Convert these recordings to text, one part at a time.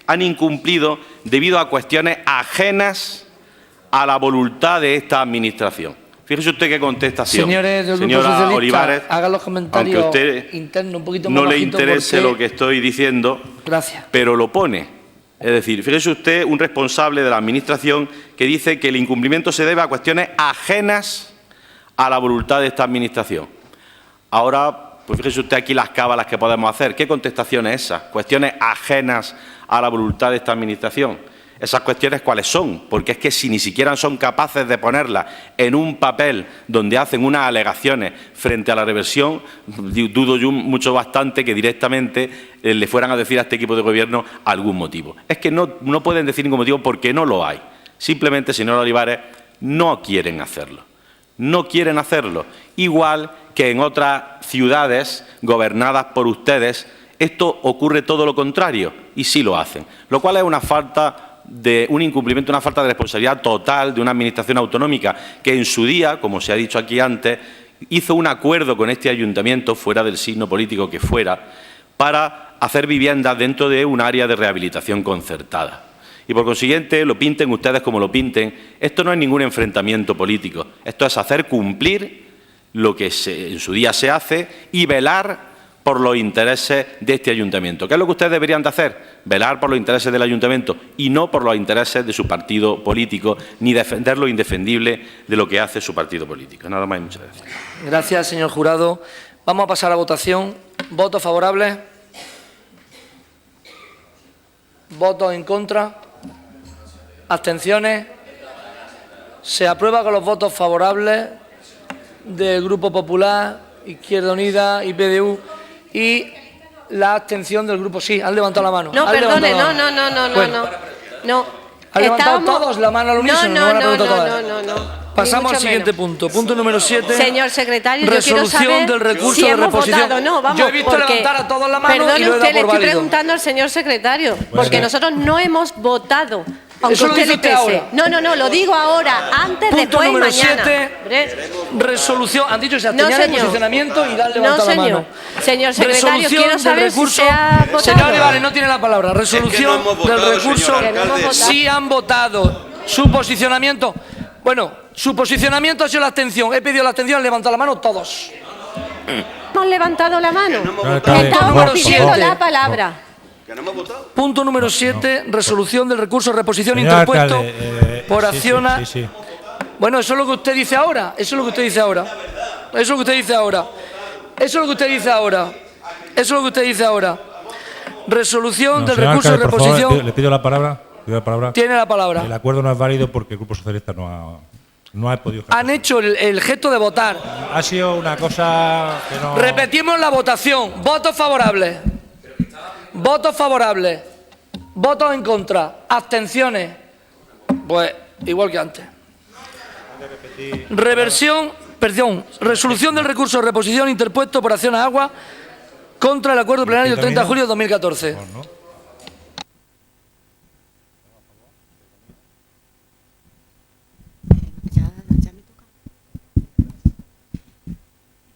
han incumplido debido a cuestiones ajenas a la voluntad de esta Administración. Fíjese usted qué contestación. Señores del Grupo Señora Socialista, Olivares, hagan los comentarios aunque a usted internos un poquito más no le bajito interese porque... lo que estoy diciendo, Gracias. pero lo pone. Es decir, fíjese usted, un responsable de la Administración que dice que el incumplimiento se debe a cuestiones ajenas a la voluntad de esta Administración. Ahora, pues fíjese usted aquí las cábalas que podemos hacer. ¿Qué contestación es esa? Cuestiones ajenas a la voluntad de esta Administración. ¿Esas cuestiones cuáles son? Porque es que si ni siquiera son capaces de ponerlas en un papel donde hacen unas alegaciones frente a la reversión, dudo yo bastante que directamente le fueran a decir a este equipo de gobierno algún motivo. Es que no pueden decir ningún motivo porque no lo hay. Simplemente, señor Olivares, no quieren hacerlo. No quieren hacerlo. Igual que en otras ciudades gobernadas por ustedes, esto ocurre todo lo contrario y sí lo hacen. Lo cual es una falta de un incumplimiento, una falta de responsabilidad total de una Administración autonómica que en su día, como se ha dicho aquí antes, hizo un acuerdo con este ayuntamiento, fuera del signo político que fuera, para hacer viviendas dentro de un área de rehabilitación concertada. Y por consiguiente, lo pinten ustedes como lo pinten, esto no es ningún enfrentamiento político, esto es hacer cumplir lo que en su día se hace y velar por los intereses de este ayuntamiento. ¿Qué es lo que ustedes deberían de hacer? Velar por los intereses del ayuntamiento y no por los intereses de su partido político, ni defender lo indefendible de lo que hace su partido político. Nada más y muchas gracias. Gracias, señor jurado. Vamos a pasar a votación. ¿Votos favorables? ¿Votos en contra? ¿Abstenciones? Se aprueba con los votos favorables del Grupo Popular, Izquierda Unida y PDU y la abstención del Grupo... Sí, han levantado la mano. No, perdone, no. ¿Han levantado todos la mano al unísono? No. Pasamos al siguiente punto. Punto número 7. Señor secretario, yo quiero resolución saber del recurso si de hemos reposición. votado. No, vamos, yo he visto levantar a todos la mano perdone y lo he usted, dado le por estoy válido. preguntando al señor secretario, porque nosotros no hemos votado. Aunque Eso lo usted dice le usted pese. ahora. No, lo digo ahora, antes, Punto después y número mañana. 7, resolución. Han dicho que se abstenían No, de posicionamiento y dan No, levantado la señor. mano. Señor secretario, Resolución quiero saber del recurso. si se ha votado. Señor Olivares, no tiene la palabra. Resolución no hemos votado, del recurso. señor alcalde. Sí han votado. Su posicionamiento. Bueno, su posicionamiento ha sido la abstención. He pedido la abstención, han levantado la mano todos. Hemos levantado la mano. Alcalde, Estamos por pidiendo favor. la palabra. ¿Que no hemos votado? Punto número 7, resolución del recurso de reposición Señor interpuesto alcalde, por sí, Acciona. sí. Bueno, eso es lo que usted dice ahora. Eso es lo que usted dice ahora. Eso es lo que usted dice ahora. Eso es lo que usted dice ahora. Eso es lo que usted dice ahora. Resolución del Señor recurso de alcalde, por favor, reposición. le pido la palabra. Tiene la palabra. El acuerdo no es válido porque el Grupo Socialista no ha podido. Han hecho el gesto de votar. Ha sido una cosa que no. Repetimos la votación. Votos favorables. Votos favorables. Votos en contra. Abstenciones. Pues igual que antes. Resolución del recurso de reposición interpuesto por Acciona Agua contra el acuerdo plenario del 30 de julio de 2014.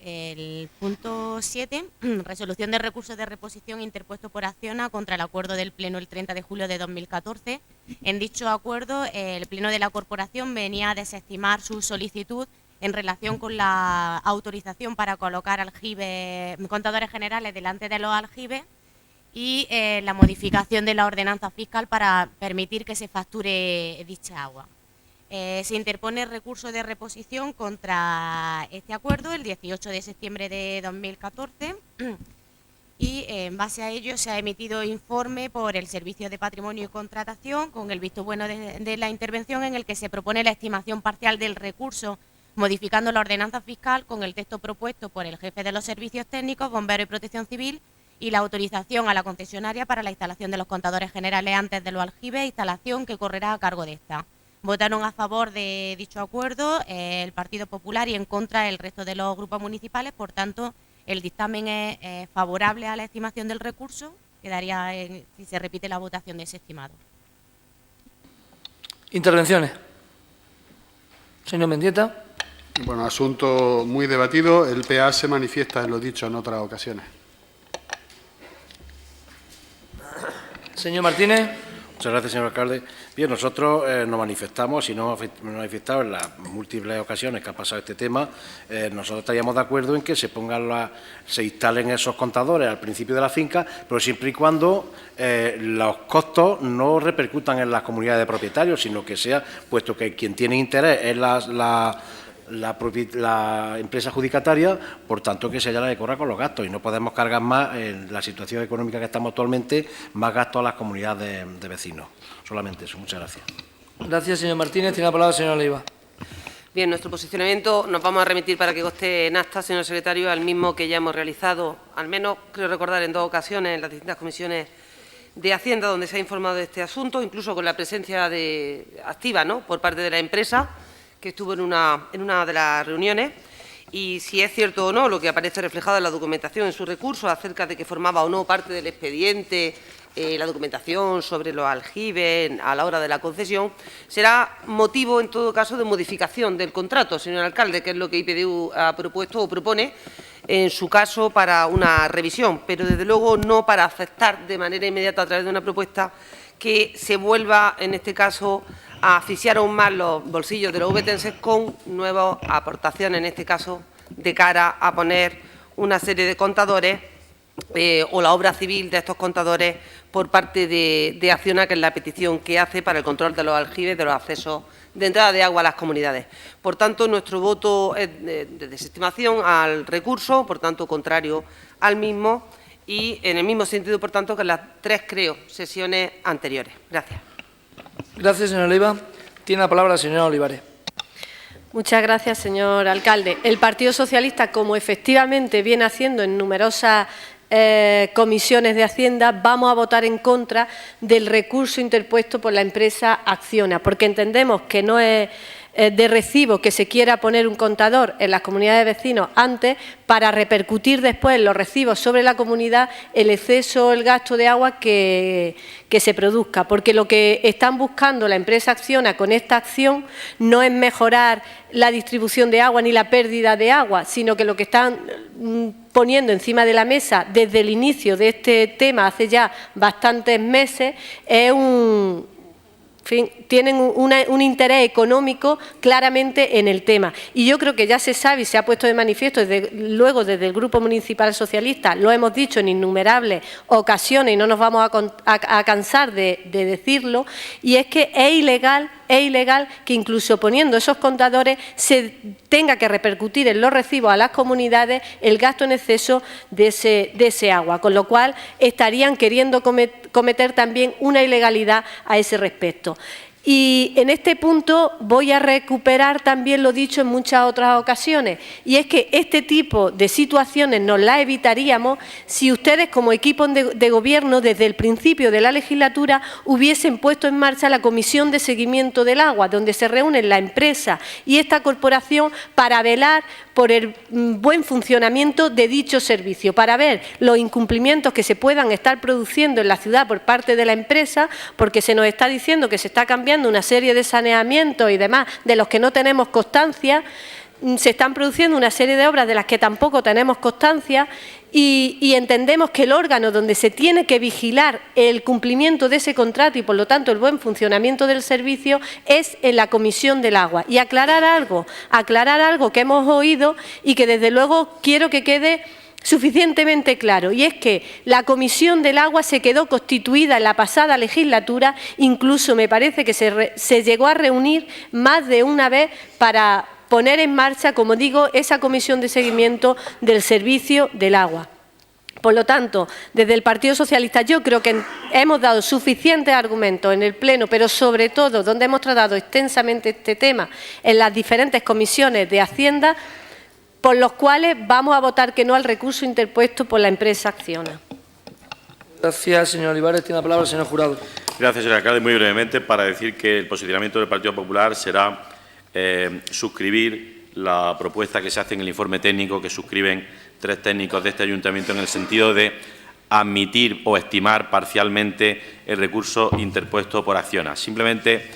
El punto 7, resolución de recursos de reposición interpuesto por Acciona contra el acuerdo del Pleno el 30 de julio de 2014. En dicho acuerdo, el Pleno de la Corporación venía a desestimar su solicitud en relación con la autorización para colocar contadores generales delante de los aljibes y la modificación de la ordenanza fiscal para permitir que se facture dicha agua. Se interpone recurso de reposición contra este acuerdo el 18 de septiembre de 2014 y en base a ello se ha emitido informe por el Servicio de Patrimonio y Contratación con el visto bueno de la intervención en el que se propone la estimación parcial del recurso modificando la ordenanza fiscal con el texto propuesto por el jefe de los servicios técnicos, bomberos y protección civil y la autorización a la concesionaria para la instalación de los contadores generales antes de los aljibes, instalación que correrá a cargo de esta. Votaron a favor de dicho acuerdo el Partido Popular y en contra el resto de los grupos municipales. Por tanto, el dictamen es favorable a la estimación del recurso. Quedaría si se repite la votación de ese estimado. Intervenciones. Señor Mendieta. Bueno, asunto muy debatido. El PA se manifiesta en lo dicho en otras ocasiones. Señor Martínez. Muchas gracias, señor alcalde. Bien, nosotros nos manifestamos, y nos hemos manifestado en las múltiples ocasiones que ha pasado este tema, nosotros estaríamos de acuerdo en que se instalen esos contadores al principio de la finca, pero siempre y cuando los costos no repercutan en las comunidades de propietarios, sino que sea, puesto que quien tiene interés es la empresa adjudicataria, por tanto que se haya la de correr con los gastos, y no podemos cargar más en la situación económica que estamos actualmente, más gastos a las comunidades de vecinos. Solamente eso. Muchas gracias. Gracias, señor Martínez. Tiene la palabra el señor Leiva. Bien, nuestro posicionamiento nos vamos a remitir para que conste en acta, señor secretario, al mismo que ya hemos realizado, al menos creo recordar en 2 ocasiones en las distintas comisiones de Hacienda donde se ha informado de este asunto, incluso con la presencia activa, ¿no?, por parte de la empresa, que estuvo en una de las reuniones, y si es cierto o no lo que aparece reflejado en la documentación en su recurso acerca de que formaba o no parte del expediente la documentación sobre los aljibes a la hora de la concesión, será motivo, en todo caso, de modificación del contrato, señor alcalde, que es lo que IPDU ha propuesto o propone, en su caso, para una revisión, pero desde luego no para aceptar de manera inmediata a través de una propuesta que se vuelva, en este caso, a asfixiar aún más los bolsillos de los ovetenses con nuevas aportaciones, en este caso, de cara a poner una serie de contadores o la obra civil de estos contadores por parte de Acciona, que es la petición que hace para el control de los aljibes, de los accesos de entrada de agua a las comunidades. Por tanto, nuestro voto es de desestimación al recurso, por tanto, contrario al mismo, y en el mismo sentido, por tanto, que en las 3, creo, sesiones anteriores. Gracias. Gracias, señor Leiva. Tiene la palabra la señora Olivares. Muchas gracias, señor alcalde. El Partido Socialista, como efectivamente viene haciendo en numerosas comisiones de Hacienda, vamos a votar en contra del recurso interpuesto por la empresa Acciona, porque entendemos que no es de recibo que se quiera poner un contador en las comunidades de vecinos antes para repercutir después en los recibos sobre la comunidad el exceso o el gasto de agua que se produzca, porque lo que están buscando la empresa Acciona con esta acción no es mejorar la distribución de agua ni la pérdida de agua, sino que lo que están poniendo encima de la mesa desde el inicio de este tema hace ya bastantes meses es tienen un interés económico claramente en el tema. Y yo creo que ya se sabe y se ha puesto de manifiesto luego desde el Grupo Municipal Socialista, lo hemos dicho en innumerables ocasiones y no nos vamos a cansar de decirlo, y es que es ilegal que incluso poniendo esos contadores se tenga que repercutir en los recibos a las comunidades el gasto en exceso de ese agua, con lo cual estarían queriendo cometer también una ilegalidad a ese respecto. Y en este punto voy a recuperar también lo dicho en muchas otras ocasiones, y es que este tipo de situaciones nos las evitaríamos si ustedes como equipo de gobierno desde el principio de la legislatura hubiesen puesto en marcha la Comisión de Seguimiento del Agua, donde se reúnen la empresa y esta corporación para velar por el buen funcionamiento de dicho servicio, para ver los incumplimientos que se puedan estar produciendo en la ciudad por parte de la empresa, porque se nos está diciendo que se está cambiando una serie de saneamientos y demás de los que no tenemos constancia, se están produciendo una serie de obras de las que tampoco tenemos constancia y entendemos que el órgano donde se tiene que vigilar el cumplimiento de ese contrato y, por lo tanto, el buen funcionamiento del servicio es en la Comisión del Agua. Y aclarar algo que hemos oído y que, desde luego, quiero que quede suficientemente claro, y es que la Comisión del Agua se quedó constituida en la pasada legislatura, incluso me parece que se llegó a reunir más de una vez para poner en marcha, como digo, esa comisión de seguimiento del servicio del agua. Por lo tanto, desde el Partido Socialista yo creo que hemos dado suficientes argumentos en el Pleno, pero sobre todo donde hemos tratado extensamente este tema en las diferentes comisiones de Hacienda, por los cuales vamos a votar que no al recurso interpuesto por la empresa Acciona. Gracias, señor Olivares. Tiene la palabra el señor Jurado. Gracias, señor alcalde. Muy brevemente, para decir que el posicionamiento del Partido Popular será suscribir la propuesta que se hace en el informe técnico que suscriben 3 técnicos de este ayuntamiento en el sentido de admitir o estimar parcialmente el recurso interpuesto por Acciona. Simplemente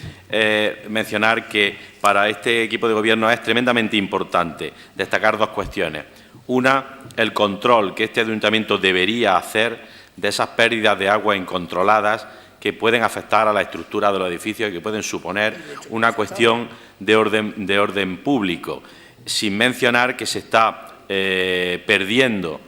mencionar que para este equipo de gobierno es tremendamente importante destacar 2 cuestiones. Una, el control que este ayuntamiento debería hacer de esas pérdidas de agua incontroladas que pueden afectar a la estructura de los edificios y que pueden suponer una cuestión de orden público, sin mencionar que se está perdiendo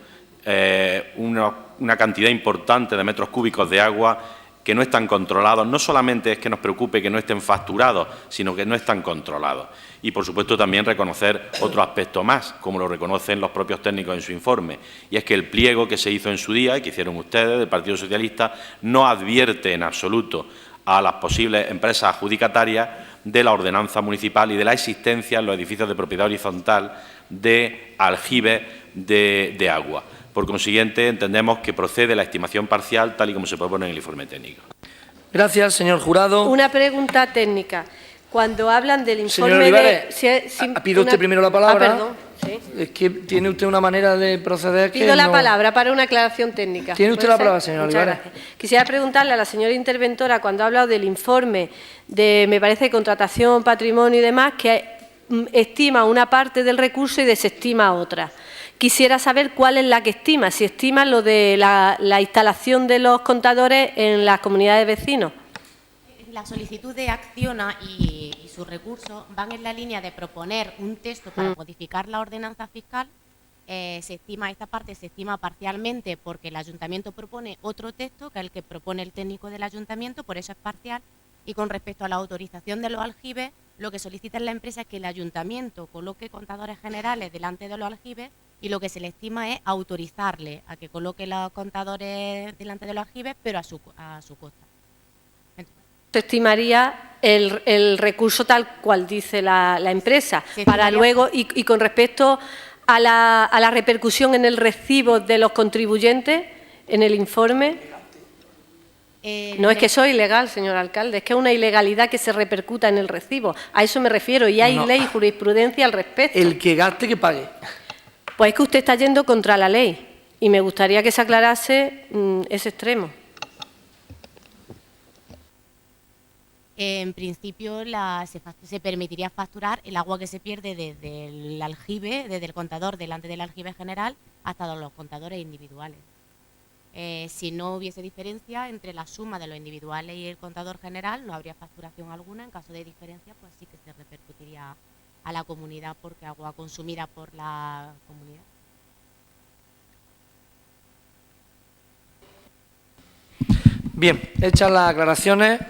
una cantidad importante de metros cúbicos de agua que no están controlados. No solamente es que nos preocupe que no estén facturados, sino que no están controlados. Y, por supuesto, también reconocer otro aspecto más, como lo reconocen los propios técnicos en su informe, y es que el pliego que se hizo en su día, y que hicieron ustedes del Partido Socialista, no advierte en absoluto a las posibles empresas adjudicatarias de la ordenanza municipal y de la existencia en los edificios de propiedad horizontal de aljibes de agua. Por consiguiente, entendemos que procede la estimación parcial tal y como se propone en el informe técnico. Gracias, señor Jurado. Una pregunta técnica. Cuando hablan del informe Señor Olivares, pide usted una... primero la palabra. Perdón, sí. Es que tiene usted una manera de proceder que Pido la no... palabra para una aclaración técnica. Tiene usted ¿Puede la ser? palabra, señor Muchas Olivares. gracias. Quisiera preguntarle a la señora interventora, cuando ha hablado del informe de, me parece, contratación, patrimonio y demás, que estima una parte del recurso y desestima otra. Quisiera saber cuál es la que estima, si estima lo de la instalación de los contadores en las comunidades de vecinos. La solicitud de Acciona y sus recursos van en la línea de proponer un texto para modificar la ordenanza fiscal. Esta parte se estima parcialmente porque el ayuntamiento propone otro texto que es el que propone el técnico del ayuntamiento, por eso es parcial. Y con respecto a la autorización de los aljibes, lo que solicita la empresa es que el ayuntamiento coloque contadores generales delante de los aljibes y lo que se le estima es autorizarle a que coloque los contadores delante de los aljibes, pero a su costa. Se estimaría el recurso tal cual dice la empresa, para luego, y con respecto a la repercusión en el recibo de los contribuyentes, en el informe. No es que eso es ilegal, señor alcalde, es que es una ilegalidad que se repercuta en el recibo. A eso me refiero, y hay ley y jurisprudencia al respecto. El que gaste, que pague. Pues es que usted está yendo contra la ley, y me gustaría que se aclarase ese extremo. En principio se permitiría facturar el agua que se pierde desde el aljibe, desde el contador delante del aljibe general hasta los contadores individuales. Si no hubiese diferencia entre la suma de los individuales y el contador general, no habría facturación alguna. En caso de diferencia, pues sí que se repercutiría a la comunidad porque agua consumida por la comunidad. Bien, hechas las aclaraciones,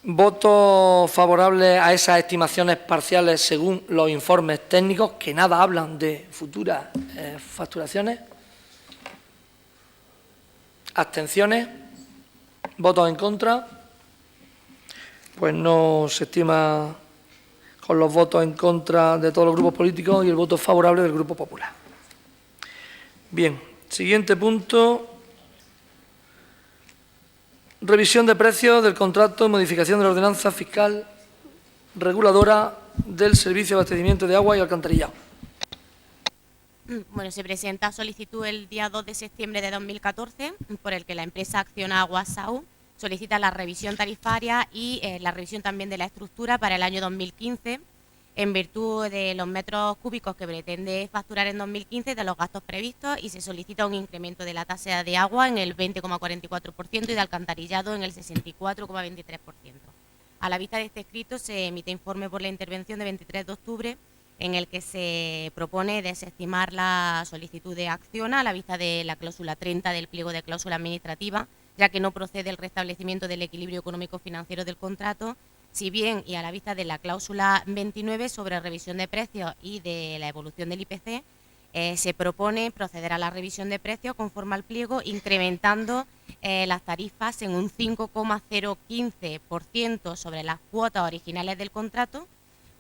voto favorable a esas estimaciones parciales según los informes técnicos, que nada hablan de futuras facturaciones. Abstenciones, votos en contra. Pues no se estima con los votos en contra de todos los grupos políticos y el voto favorable del Grupo Popular. Bien, siguiente punto. Revisión de precios del contrato y modificación de la ordenanza fiscal reguladora del servicio de abastecimiento de agua y alcantarillado. Bueno, se presenta solicitud el día 2 de septiembre de 2014 por el que la empresa Acciona Agua Sau solicita la revisión tarifaria y la revisión también de la estructura para el año 2015 en virtud de los metros cúbicos que pretende facturar en 2015 de los gastos previstos y se solicita un incremento de la tasa de agua en el 20,44% y de alcantarillado en el 64,23%. A la vista de este escrito se emite informe por la intervención de 23 de octubre en el que se propone desestimar la solicitud de Acciona a la vista de la cláusula 30 del pliego de cláusula administrativa, ya que no procede el restablecimiento del equilibrio económico-financiero del contrato, si bien y a la vista de la cláusula 29 sobre revisión de precios y de la evolución del IPC, se propone proceder a la revisión de precios conforme al pliego, incrementando las tarifas en un 5,015% sobre las cuotas originales del contrato,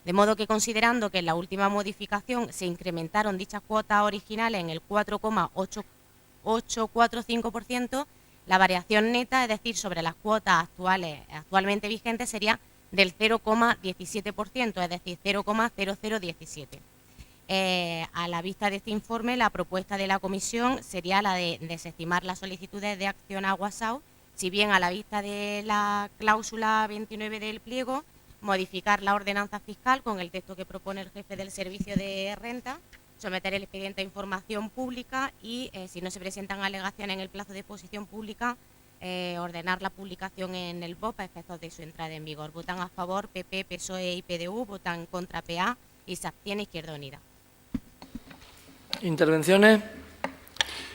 de modo que considerando que en la última modificación se incrementaron dichas cuotas originales en el 4,845%, la variación neta, es decir, sobre las cuotas actualmente vigentes, sería del 0,17%, es decir, 0,0017. A la vista de este informe, la propuesta de la comisión sería la de desestimar las solicitudes de Acciona Agua Sau, si bien a la vista de la cláusula 29 del pliego, modificar la ordenanza fiscal con el texto que propone el jefe del servicio de renta someter el expediente a información pública y, si no se presentan alegaciones en el plazo de exposición pública, ordenar la publicación en el BOP a efectos de su entrada en vigor. Votan a favor PP, PSOE y PDU, votan en contra PA y se abstiene Izquierda Unida. ¿Intervenciones?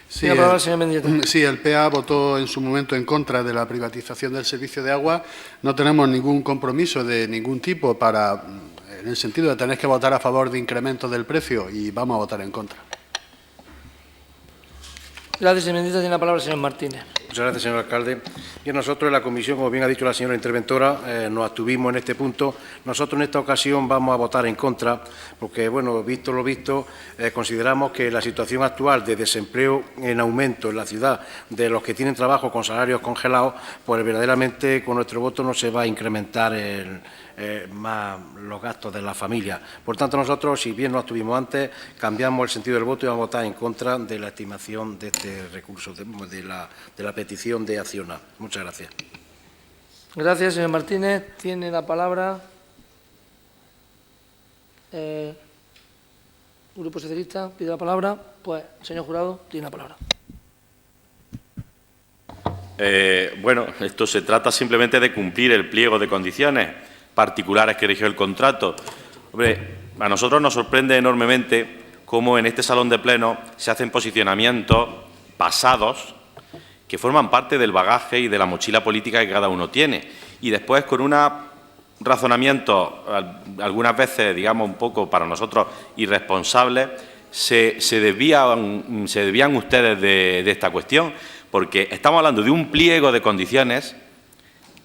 Sí, la palabra, señor Mendieta. Sí, el PA votó en su momento en contra de la privatización del servicio de agua. No tenemos ningún compromiso de ningún tipo en el sentido de tener que votar a favor de incremento del precio y vamos a votar en contra. Gracias, señor Mendieta. Tiene la palabra el señor Martínez. Muchas gracias, señor alcalde. Bien, nosotros en la comisión, como bien ha dicho la señora interventora, nos abstuvimos en este punto. Nosotros en esta ocasión vamos a votar en contra porque, bueno, visto lo visto, consideramos que la situación actual de desempleo en aumento en la ciudad de los que tienen trabajo con salarios congelados, pues verdaderamente con nuestro voto no se va a incrementar más los gastos de la familia. Por tanto, nosotros, si bien no abstuvimos antes, cambiamos el sentido del voto y vamos a votar en contra de la estimación de este recurso, de la petición de Acciona. Muchas gracias. Gracias, señor Martínez. Tiene la palabra Grupo Socialista. Pide la palabra. Pues, señor Jurado, tiene la palabra. Bueno, esto se trata simplemente de cumplir el pliego de condiciones particulares que rigió el contrato. Hombre, a nosotros nos sorprende enormemente cómo en este salón de pleno se hacen posicionamientos pasados que forman parte del bagaje y de la mochila política que cada uno tiene. Y después, con un razonamiento, algunas veces, digamos, un poco para nosotros irresponsables, se desvían ustedes de esta cuestión, porque estamos hablando de un pliego de condiciones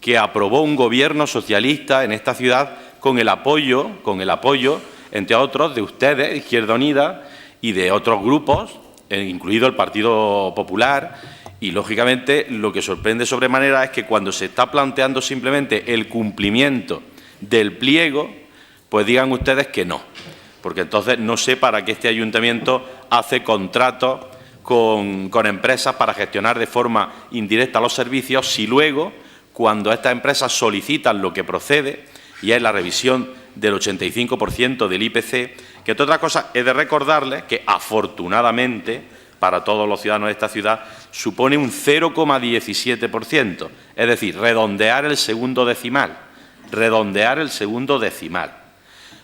que aprobó un gobierno socialista en esta ciudad con el apoyo, entre otros, de ustedes, Izquierda Unida, y de otros grupos, incluido el Partido Popular. Y, lógicamente, lo que sorprende sobremanera es que cuando se está planteando simplemente el cumplimiento del pliego, pues digan ustedes que no. Porque entonces no sé para qué este ayuntamiento hace contratos con empresas para gestionar de forma indirecta los servicios, si luego, cuando estas empresas solicitan lo que procede, y es la revisión del 85% del IPC, que, entre otras cosas, he de recordarles que, afortunadamente, para todos los ciudadanos de esta ciudad, supone un 0,17%, es decir, redondear el segundo decimal.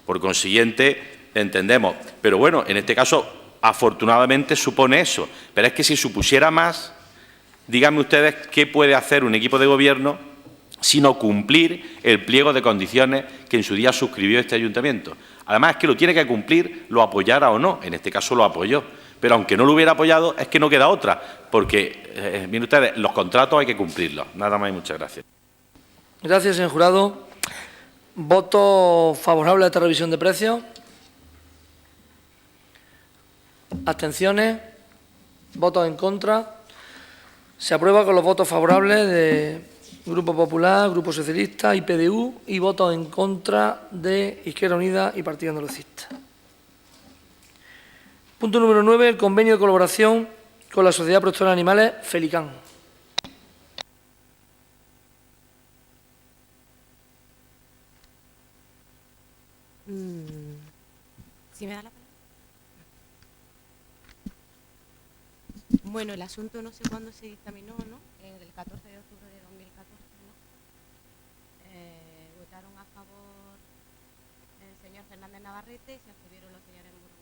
Por consiguiente, entendemos. Pero bueno, en este caso, afortunadamente supone eso. Pero es que si supusiera más, díganme ustedes qué puede hacer un equipo de gobierno sino cumplir el pliego de condiciones que en su día suscribió este ayuntamiento. Además, es que lo tiene que cumplir, lo apoyara o no. En este caso lo apoyó. Pero aunque no lo hubiera apoyado, es que no queda otra. Porque, miren ustedes, los contratos hay que cumplirlos. Nada más y muchas gracias. Gracias, señor Jurado. ¿Voto favorable a esta revisión de precios? ¿Abstenciones? ¿Votos en contra? Se aprueba con los votos favorables de Grupo Popular, Grupo Socialista y PDU y votos en contra de Izquierda Unida y Partido Andalucista. Punto número 9. El convenio de colaboración con la Sociedad Protectora de Animales, Felicán. ¿Sí me da la palabra? Bueno, el asunto no sé cuándo se dictaminó, ¿no? El 14 de octubre de 2014, ¿no? Votaron a favor el señor Fernández Navarrete y se abstuvieron los señores Muro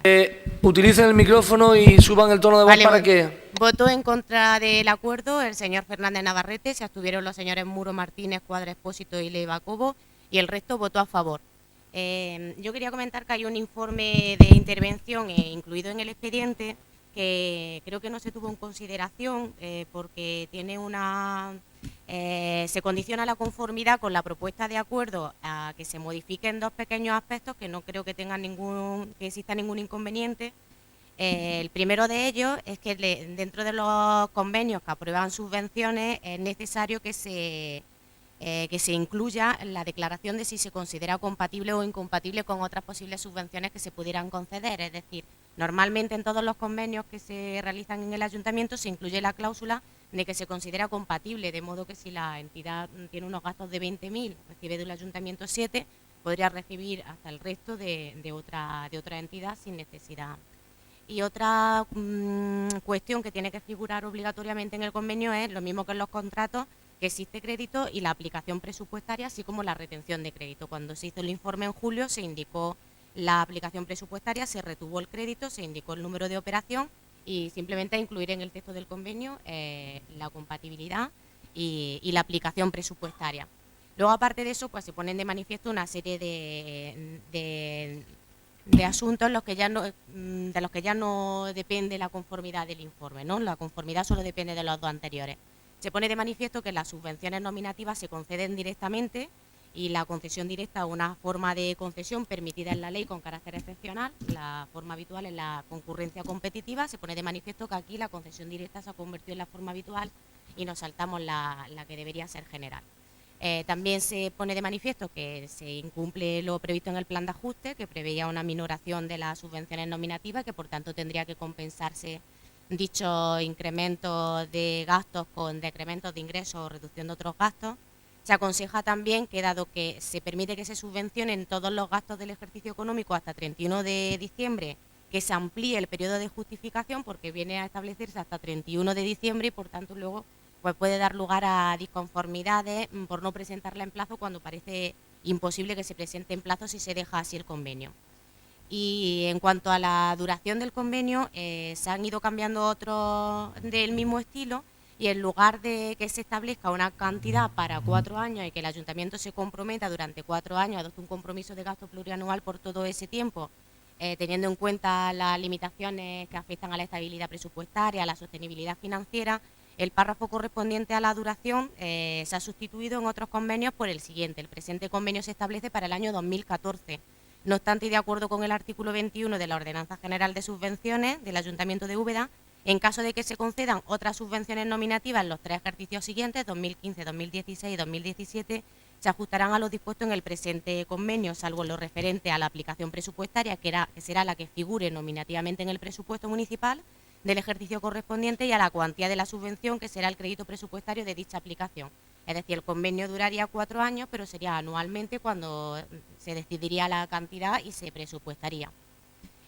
Martínez. Utilicen el micrófono y suban el tono de voz para que... Votó en contra del acuerdo el señor Fernández Navarrete, se abstuvieron los señores Muro Martínez, Cuadra Expósito y Leiva Cobo y el resto votó a favor. Yo quería comentar que hay un informe de intervención incluido en el expediente que creo que no se tuvo en consideración porque tiene se condiciona la conformidad con la propuesta de acuerdo a que se modifiquen dos pequeños aspectos que no creo que exista ningún inconveniente. El primero de ellos es que dentro de los convenios que aprueban subvenciones es necesario que se incluya la declaración de si se considera compatible o incompatible con otras posibles subvenciones que se pudieran conceder. Es decir, normalmente en todos los convenios que se realizan en el ayuntamiento se incluye la cláusula de que se considera compatible, de modo que si la entidad tiene unos gastos de 20.000, recibe del Ayuntamiento 7, podría recibir hasta el resto de otra entidad sin necesidad. Y otra cuestión que tiene que figurar obligatoriamente en el convenio es, lo mismo que en los contratos, que existe crédito y la aplicación presupuestaria, así como la retención de crédito. Cuando se hizo el informe en julio se indicó la aplicación presupuestaria, se retuvo el crédito, se indicó el número de operación y simplemente incluir en el texto del convenio la compatibilidad y la aplicación presupuestaria. Luego, aparte de eso, pues se ponen de manifiesto una serie de asuntos de los que ya no depende la conformidad del informe, ¿no? La conformidad solo depende de los dos anteriores. Se pone de manifiesto que las subvenciones nominativas se conceden directamente y la concesión directa es una forma de concesión permitida en la ley con carácter excepcional. La forma habitual es la concurrencia competitiva. Se pone de manifiesto que aquí la concesión directa se ha convertido en la forma habitual y nos saltamos la que debería ser general. También se pone de manifiesto que se incumple lo previsto en el plan de ajuste, que preveía una minoración de las subvenciones nominativas, que por tanto tendría que compensarse dicho incremento de gastos con decrementos de ingresos o reducción de otros gastos. Se aconseja también que, dado que se permite que se subvencionen todos los gastos del ejercicio económico hasta 31 de diciembre, que se amplíe el periodo de justificación, porque viene a establecerse hasta 31 de diciembre y por tanto luego pues puede dar lugar a disconformidades por no presentarla en plazo cuando parece imposible que se presente en plazo si se deja así el convenio. Y en cuanto a la duración del convenio, se han ido cambiando otros del mismo estilo y en lugar de que se establezca una cantidad para 4 años y que el Ayuntamiento se comprometa durante 4 años, adopte un compromiso de gasto plurianual por todo ese tiempo, teniendo en cuenta las limitaciones que afectan a la estabilidad presupuestaria, a la sostenibilidad financiera, el párrafo correspondiente a la duración se ha sustituido en otros convenios por el siguiente. El presente convenio se establece para el año 2014. No obstante, y de acuerdo con el artículo 21 de la Ordenanza General de Subvenciones del Ayuntamiento de Úbeda, en caso de que se concedan otras subvenciones nominativas en los 3 ejercicios siguientes, 2015, 2016 y 2017, se ajustarán a lo dispuesto en el presente convenio, salvo lo referente a la aplicación presupuestaria, que será la que figure nominativamente en el presupuesto municipal del ejercicio correspondiente, y a la cuantía de la subvención, que será el crédito presupuestario de dicha aplicación. Es decir, el convenio duraría 4 años, pero sería anualmente cuando se decidiría la cantidad y se presupuestaría.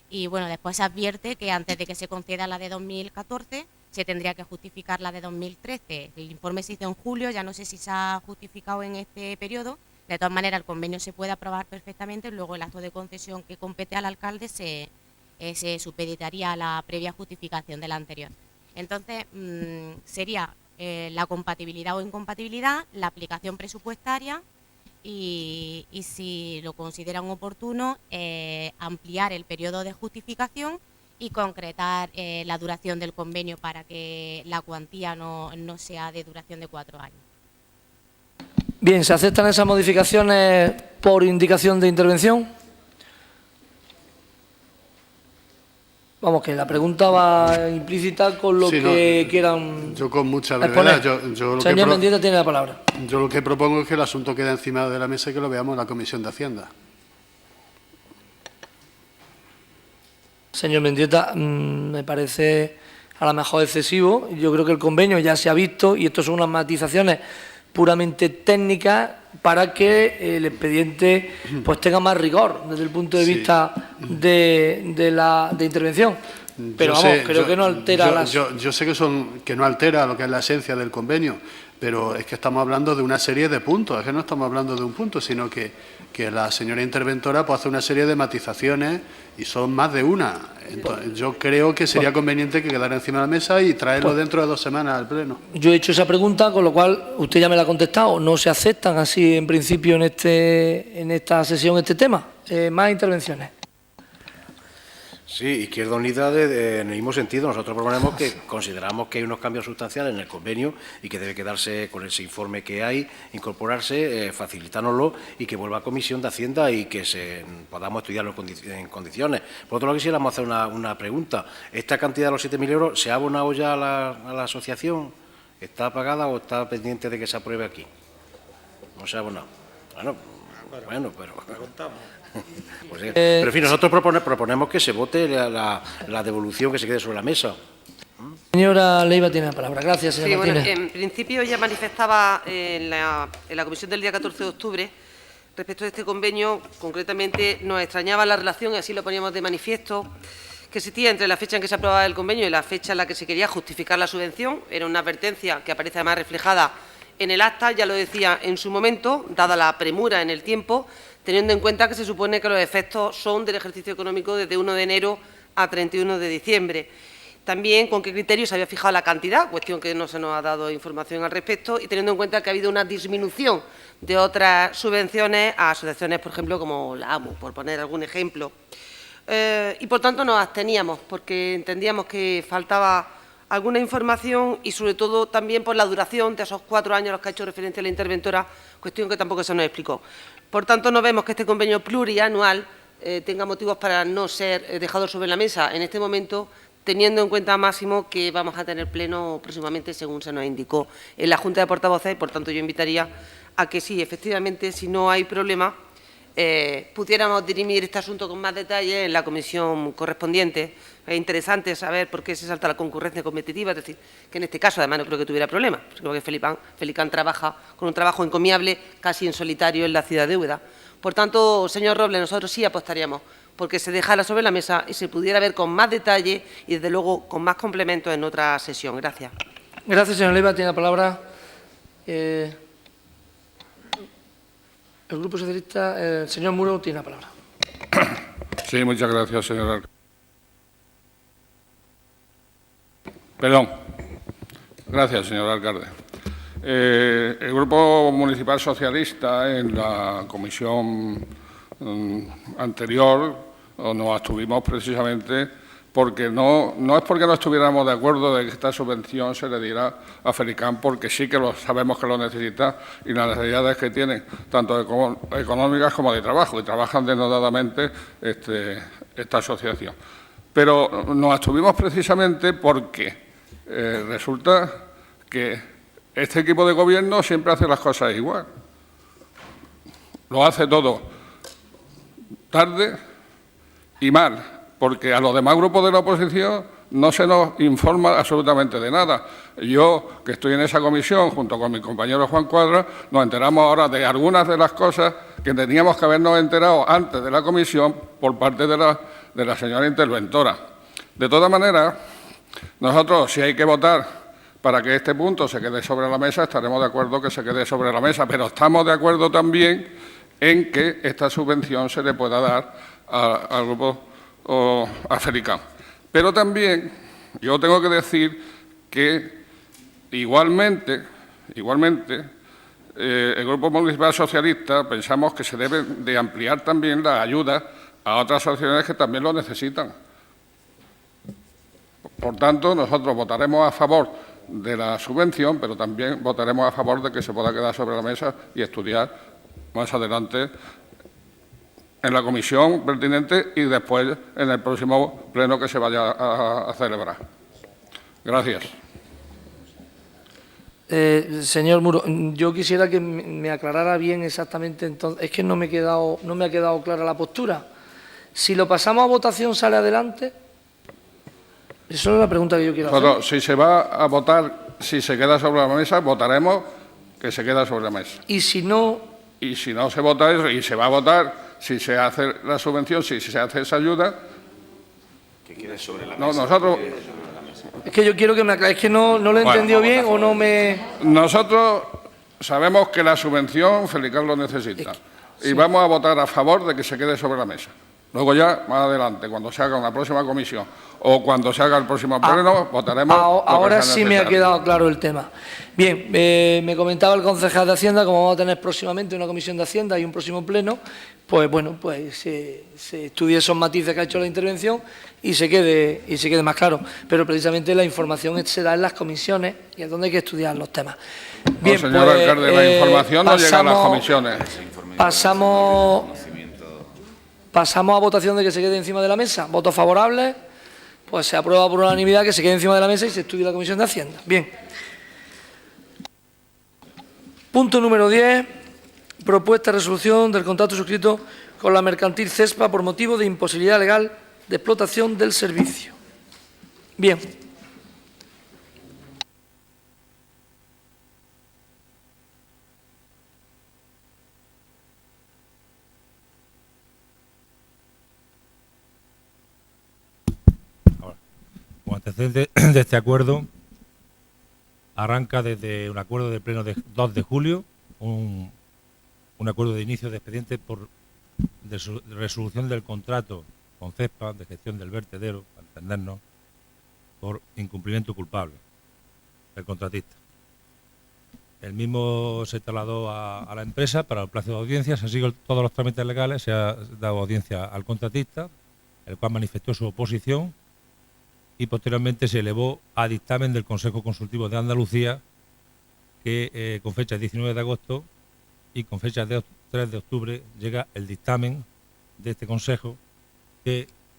Y bueno, después se advierte que antes de que se conceda la de 2014, se tendría que justificar la de 2013. El informe se hizo en julio, ya no sé si se ha justificado en este periodo. De todas maneras, el convenio se puede aprobar perfectamente, luego el acto de concesión que compete al alcalde se supeditaría a la previa justificación de la anterior. Entonces, sería la compatibilidad o incompatibilidad, la aplicación presupuestaria y si lo consideran oportuno, ampliar el periodo de justificación y concretar la duración del convenio para que la cuantía no sea de duración de 4 años. Bien, ¿se aceptan esas modificaciones por indicación de intervención? Vamos, que la pregunta va implícita con lo sí, que no, quieran. Yo con mucha brevedad. Señor Mendieta tiene la palabra. Yo lo que propongo es que el asunto quede encima de la mesa y que lo veamos en la Comisión de Hacienda. Señor Mendieta, me parece a lo mejor excesivo. Yo creo que el convenio ya se ha visto y esto son unas matizaciones puramente técnicas para que el expediente pues tenga más rigor desde el punto de vista de intervención. Pero vamos, creo que no altera las... Yo sé que no altera lo que es la esencia del convenio, pero es que estamos hablando de una serie de puntos, es que no estamos hablando de un punto, sino que la señora interventora pues, hace una serie de matizaciones y son más de una. Entonces, yo creo que sería conveniente que quedara encima de la mesa y traerlo dentro de 2 semanas al Pleno. Yo he hecho esa pregunta, con lo cual usted ya me la ha contestado. No se aceptan así en principio en esta sesión este tema. Más intervenciones. Sí, Izquierda Unida, en el mismo sentido, nosotros proponemos que consideramos que hay unos cambios sustanciales en el convenio y que debe quedarse con ese informe que hay, incorporarse, facilitárnoslo y que vuelva a Comisión de Hacienda y que podamos estudiarlo en condiciones. Por otro lado, quisiéramos hacer una pregunta. ¿Esta cantidad de los 7.000 euros se ha abonado ya a la asociación? ¿Está pagada o está pendiente de que se apruebe aquí? No se ha abonado. Bueno, pero... Pues, pero en fin, nosotros proponemos que se vote la devolución que se quede sobre la mesa. Señora Leiva tiene la palabra. Gracias, señora Martínez. Bueno, en principio ya manifestaba en la comisión del día 14 de octubre respecto a este convenio. Concretamente nos extrañaba la relación, y así lo poníamos de manifiesto, que existía entre la fecha en que se aprobaba el convenio y la fecha en la que se quería justificar la subvención. Era una advertencia que aparece además reflejada en el acta, ya lo decía en su momento, dada la premura en el tiempo, teniendo en cuenta que se supone que los efectos son del ejercicio económico desde 1 de enero a 31 de diciembre. También con qué criterio se había fijado la cantidad, cuestión que no se nos ha dado información al respecto, y teniendo en cuenta que ha habido una disminución de otras subvenciones a asociaciones, por ejemplo, como la AMU, por poner algún ejemplo. Y, por tanto, nos absteníamos, porque entendíamos que faltaba alguna información y, sobre todo, también por la duración de esos 4 años a los que ha hecho referencia la interventora, cuestión que tampoco se nos explicó. Por tanto, no vemos que este convenio plurianual tenga motivos para no ser dejado sobre la mesa en este momento, teniendo en cuenta, Máximo, que vamos a tener pleno próximamente, según se nos indicó en la Junta de Portavoces. Por tanto, yo invitaría a que sí, efectivamente, si no hay problema, pudiéramos dirimir este asunto con más detalle en la comisión correspondiente. Es interesante saber por qué se salta la concurrencia competitiva, es decir, que en este caso, además, no creo que tuviera problema, porque creo que Felicán trabaja con un trabajo encomiable, casi en solitario, en la ciudad de Úbeda. Por tanto, señor Robles, nosotros sí apostaríamos porque se dejara sobre la mesa y se pudiera ver con más detalle y, desde luego, con más complementos en otra sesión. Gracias. Gracias, señora Leiva. Tiene la palabra el Grupo Socialista. El señor Muro tiene la palabra. Sí, muchas gracias, señor alcalde. Perdón. Gracias, señor alcalde. El Grupo Municipal Socialista, en la comisión anterior, nos abstuvimos precisamente porque no es porque no estuviéramos de acuerdo de que esta subvención se le diera a Felicán, porque sí que sabemos que lo necesita y las necesidades que tienen, tanto económicas como de trabajo, y trabajan denodadamente esta asociación. Pero nos abstuvimos precisamente porque resulta que este equipo de gobierno siempre hace las cosas igual. Lo hace todo tarde y mal, porque a los demás grupos de la oposición no se nos informa absolutamente de nada. Yo, que estoy en esa comisión, junto con mi compañero Juan Cuadra, nos enteramos ahora de algunas de las cosas que teníamos que habernos enterado antes de la comisión por parte de la señora interventora. De todas maneras, nosotros, si hay que votar para que este punto se quede sobre la mesa, estaremos de acuerdo que se quede sobre la mesa, pero estamos de acuerdo también en que esta subvención se le pueda dar al grupo a Felicán. Pero también yo tengo que decir que igualmente el Grupo Municipal Socialista pensamos que se debe de ampliar también la ayuda a otras asociaciones que también lo necesitan. Por tanto, nosotros votaremos a favor de la subvención, pero también votaremos a favor de que se pueda quedar sobre la mesa y estudiar más adelante en la comisión pertinente y después en el próximo pleno que se vaya a celebrar. Gracias. Señor Muro, yo quisiera que me aclarara bien exactamente, entonces, es que no me ha quedado clara la postura. Si lo pasamos a votación, ¿sale adelante? Esa es la pregunta que yo quiero hacer. Si se va a votar, si se queda sobre la mesa, votaremos que se queda sobre la mesa. Y si no... Y si no se vota eso, y se va a votar si se hace la subvención, si se hace esa ayuda... Que quede sobre la mesa. No, nosotros... Es que yo quiero que me aclare, es que no lo he entendido bien o no me... Nosotros sabemos que la subvención Felicán lo necesita y vamos a votar a favor de que se quede sobre la mesa. Luego ya, más adelante, cuando se haga una próxima comisión o cuando se haga el próximo pleno, votaremos... Ahora sí me ha quedado claro el tema. Bien, me comentaba el concejal de Hacienda, como vamos a tener próximamente una comisión de Hacienda y un próximo pleno, pues bueno, pues se estudie esos matices que ha hecho la intervención y se quede más claro. Pero precisamente la información se da en las comisiones y es donde hay que estudiar los temas. Bien, no, señor alcalde, la información no llega a las comisiones. Pasamos a votación de que se quede encima de la mesa. ¿Votos favorables? Pues se aprueba por unanimidad que se quede encima de la mesa y se estudie la Comisión de Hacienda. Bien. Punto número 10. Propuesta de resolución del contrato suscrito con la mercantil CESPA por motivo de imposibilidad legal de explotación del servicio. Bien. antecedentes de este acuerdo arranca desde un acuerdo de pleno de 2 de julio, un acuerdo de inicio de expediente de resolución del contrato con CESPA de gestión del vertedero, para entendernos, por incumplimiento culpable del contratista. El mismo se trasladó a la empresa para el plazo de audiencia, se han seguido todos los trámites legales, se ha dado audiencia al contratista, el cual manifestó su oposición y posteriormente se elevó a dictamen del Consejo Consultivo de Andalucía, que con fecha 19 de agosto y con fecha 3 de octubre llega el dictamen de este Consejo,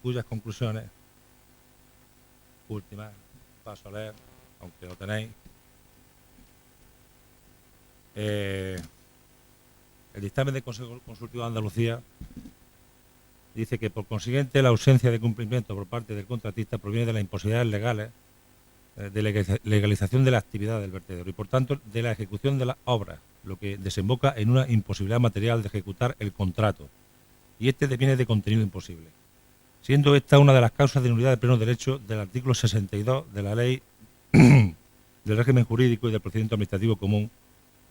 cuyas conclusiones últimas paso a leer, aunque lo tenéis. El dictamen del Consejo Consultivo de Andalucía dice que, por consiguiente, la ausencia de cumplimiento por parte del contratista proviene de las imposibilidades legales de legalización de la actividad del vertedero y, por tanto, de la ejecución de las obras, lo que desemboca en una imposibilidad material de ejecutar el contrato, y este deviene de contenido imposible, siendo esta una de las causas de nulidad de pleno derecho del artículo 62 de la Ley del Régimen Jurídico y del Procedimiento Administrativo Común,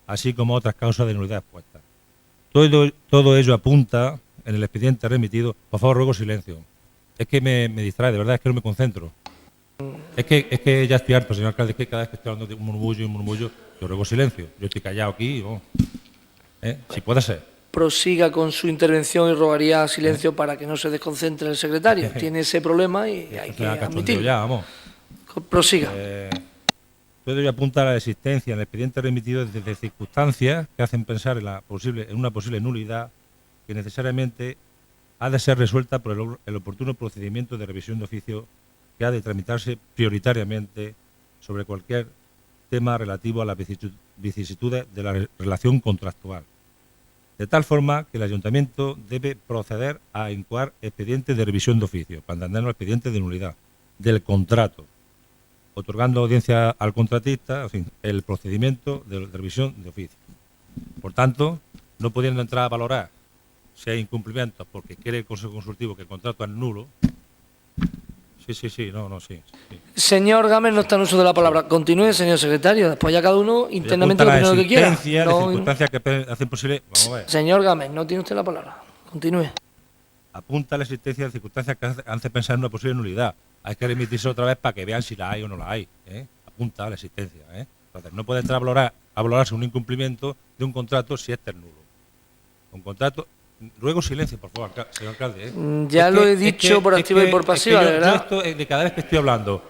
así como otras causas de nulidad expuestas. Todo ello apunta en el expediente remitido. Por favor, ruego silencio. Es que me distrae, de verdad, es que no me concentro. Es que ya estoy harto, señor alcalde, es que cada vez que estoy hablando de un murmullo, yo ruego silencio. Yo estoy callado aquí, oh. Si puede ser. Prosiga con su intervención y rogaría silencio para que no se desconcentre el secretario. Tiene ese problema y hay que admitirlo. Ya, vamos. Prosiga. Todo ello apunta a la existencia en el expediente remitido de circunstancias que hacen pensar en una posible nulidad que necesariamente ha de ser resuelta por el oportuno procedimiento de revisión de oficio que ha de tramitarse prioritariamente sobre cualquier tema relativo a las vicisitudes de la relación contractual. De tal forma que el Ayuntamiento debe proceder a incoar expediente de revisión de oficio, para entendernos expediente de nulidad, del contrato, otorgando audiencia al contratista, en fin, el procedimiento de revisión de oficio. Por tanto, no pudiendo entrar a valorar si hay incumplimientos porque quiere el Consejo Consultivo que el contrato es nulo. Sí. Señor Gámez, no está en uso de la palabra. Continúe, señor secretario. Después ya cada uno internamente opina lo que quiera. Las circunstancias que hacen posible... Vamos a ver. Señor Gámez, no tiene usted la palabra. Continúe. Apunta la existencia de circunstancias que hacen pensar en una posible nulidad. Hay que remitirse otra vez para que vean si la hay o no la hay. Apunta a la existencia. Entonces, no puede entrar a valorarse un incumplimiento de un contrato si este es nulo. Un contrato... Ruego silencio, por favor, señor alcalde. Ya lo he dicho por activa y por pasiva, de verdad. Yo esto, de cada vez que estoy hablando,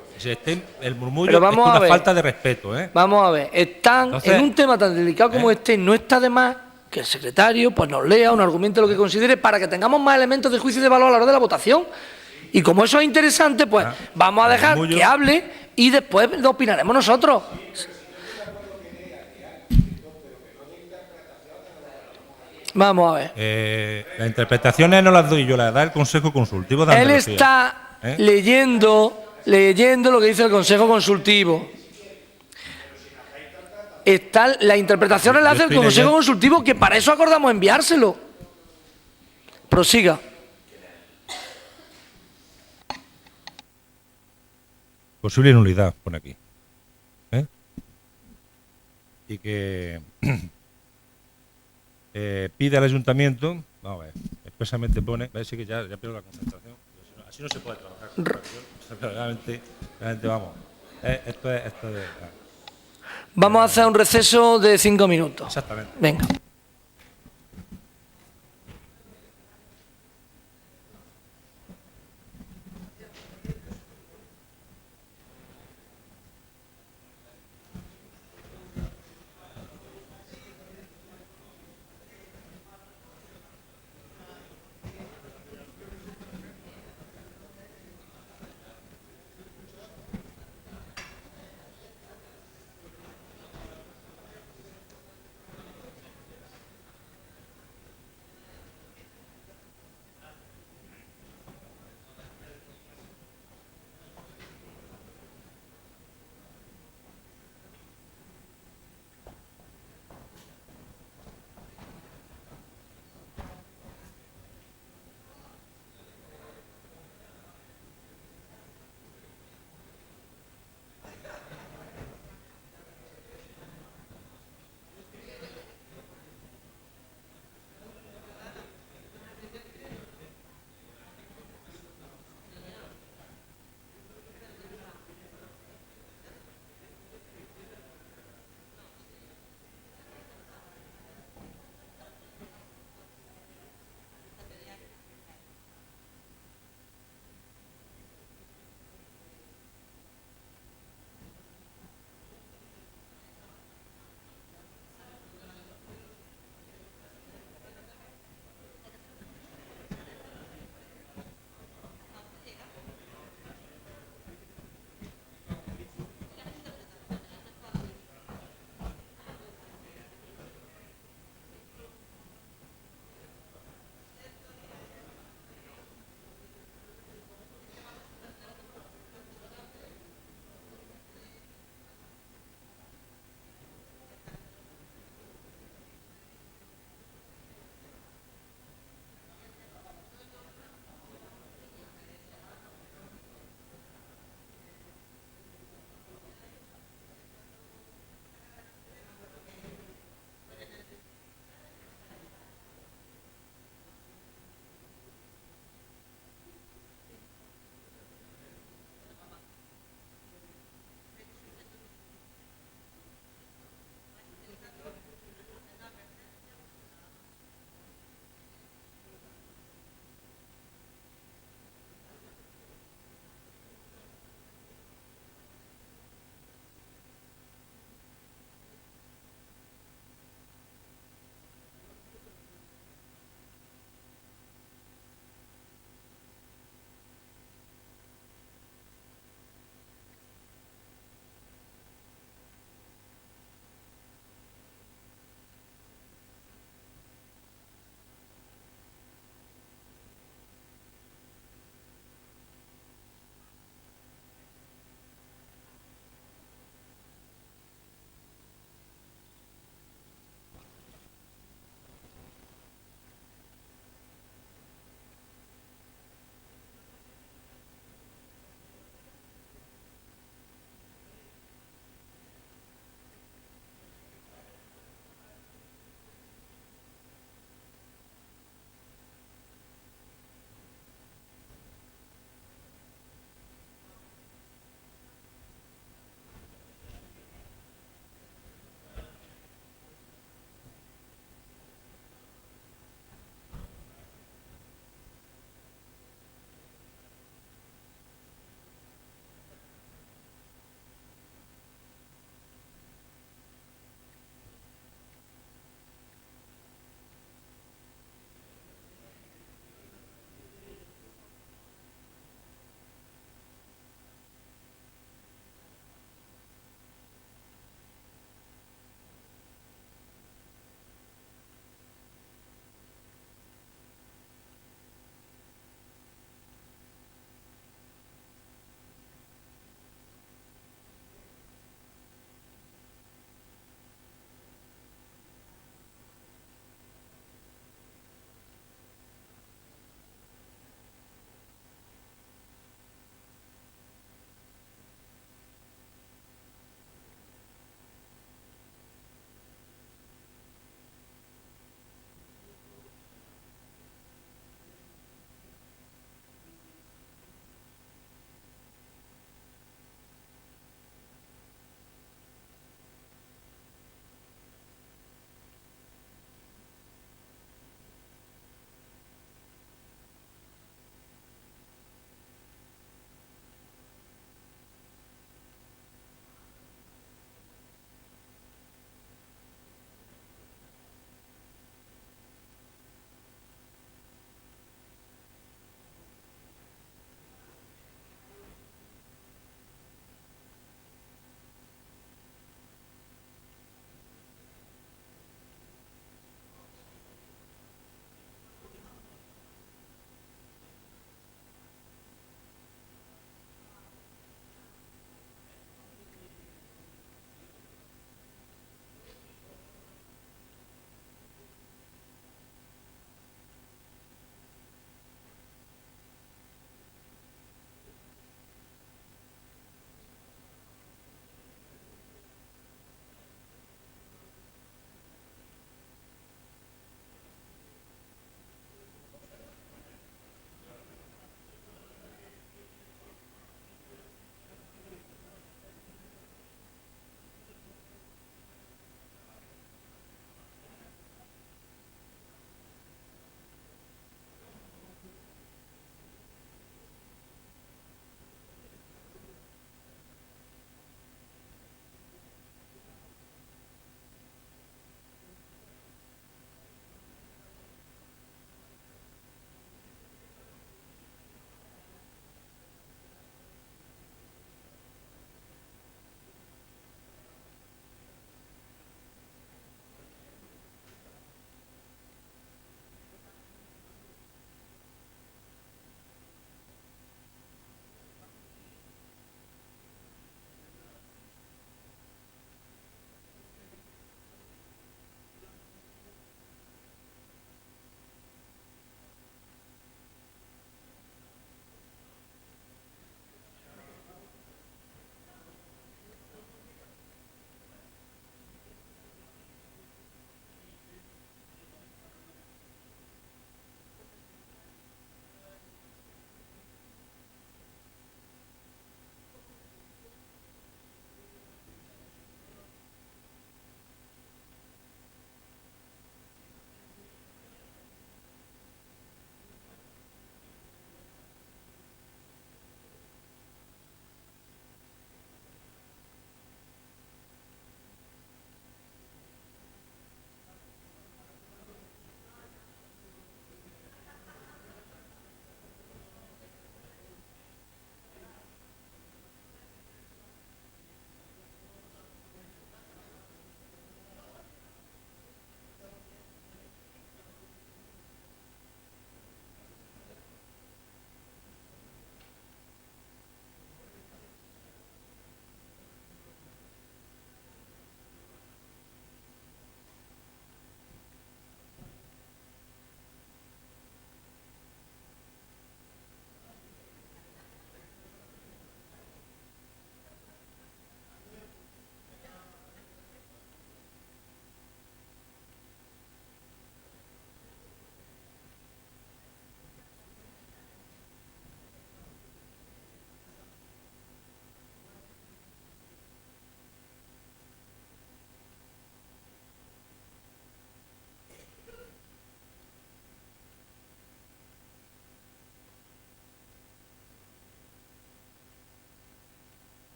el murmullo es una falta de respeto. Vamos a ver, en un tema tan delicado como este, no está de más que el secretario pues nos lea un argumento lo que considere para que tengamos más elementos de juicio y de valor a la hora de la votación. Y como eso es interesante, pues vamos a dejar que hable y después lo opinaremos nosotros. Vamos a ver. Las interpretaciones no las doy yo, las da el Consejo Consultivo de Andalucía. Él está leyendo lo que dice el Consejo Consultivo. La interpretación la hace el Consejo Consultivo, que para eso acordamos enviárselo. Prosiga. Posible nulidad, pone aquí. Y que... pide al Ayuntamiento, vamos a ver, expresamente pone, a ver si que ya pierdo la concentración, así no se puede trabajar. Realmente vamos, esto es vamos a hacer un receso de 5 minutos. Exactamente. Venga.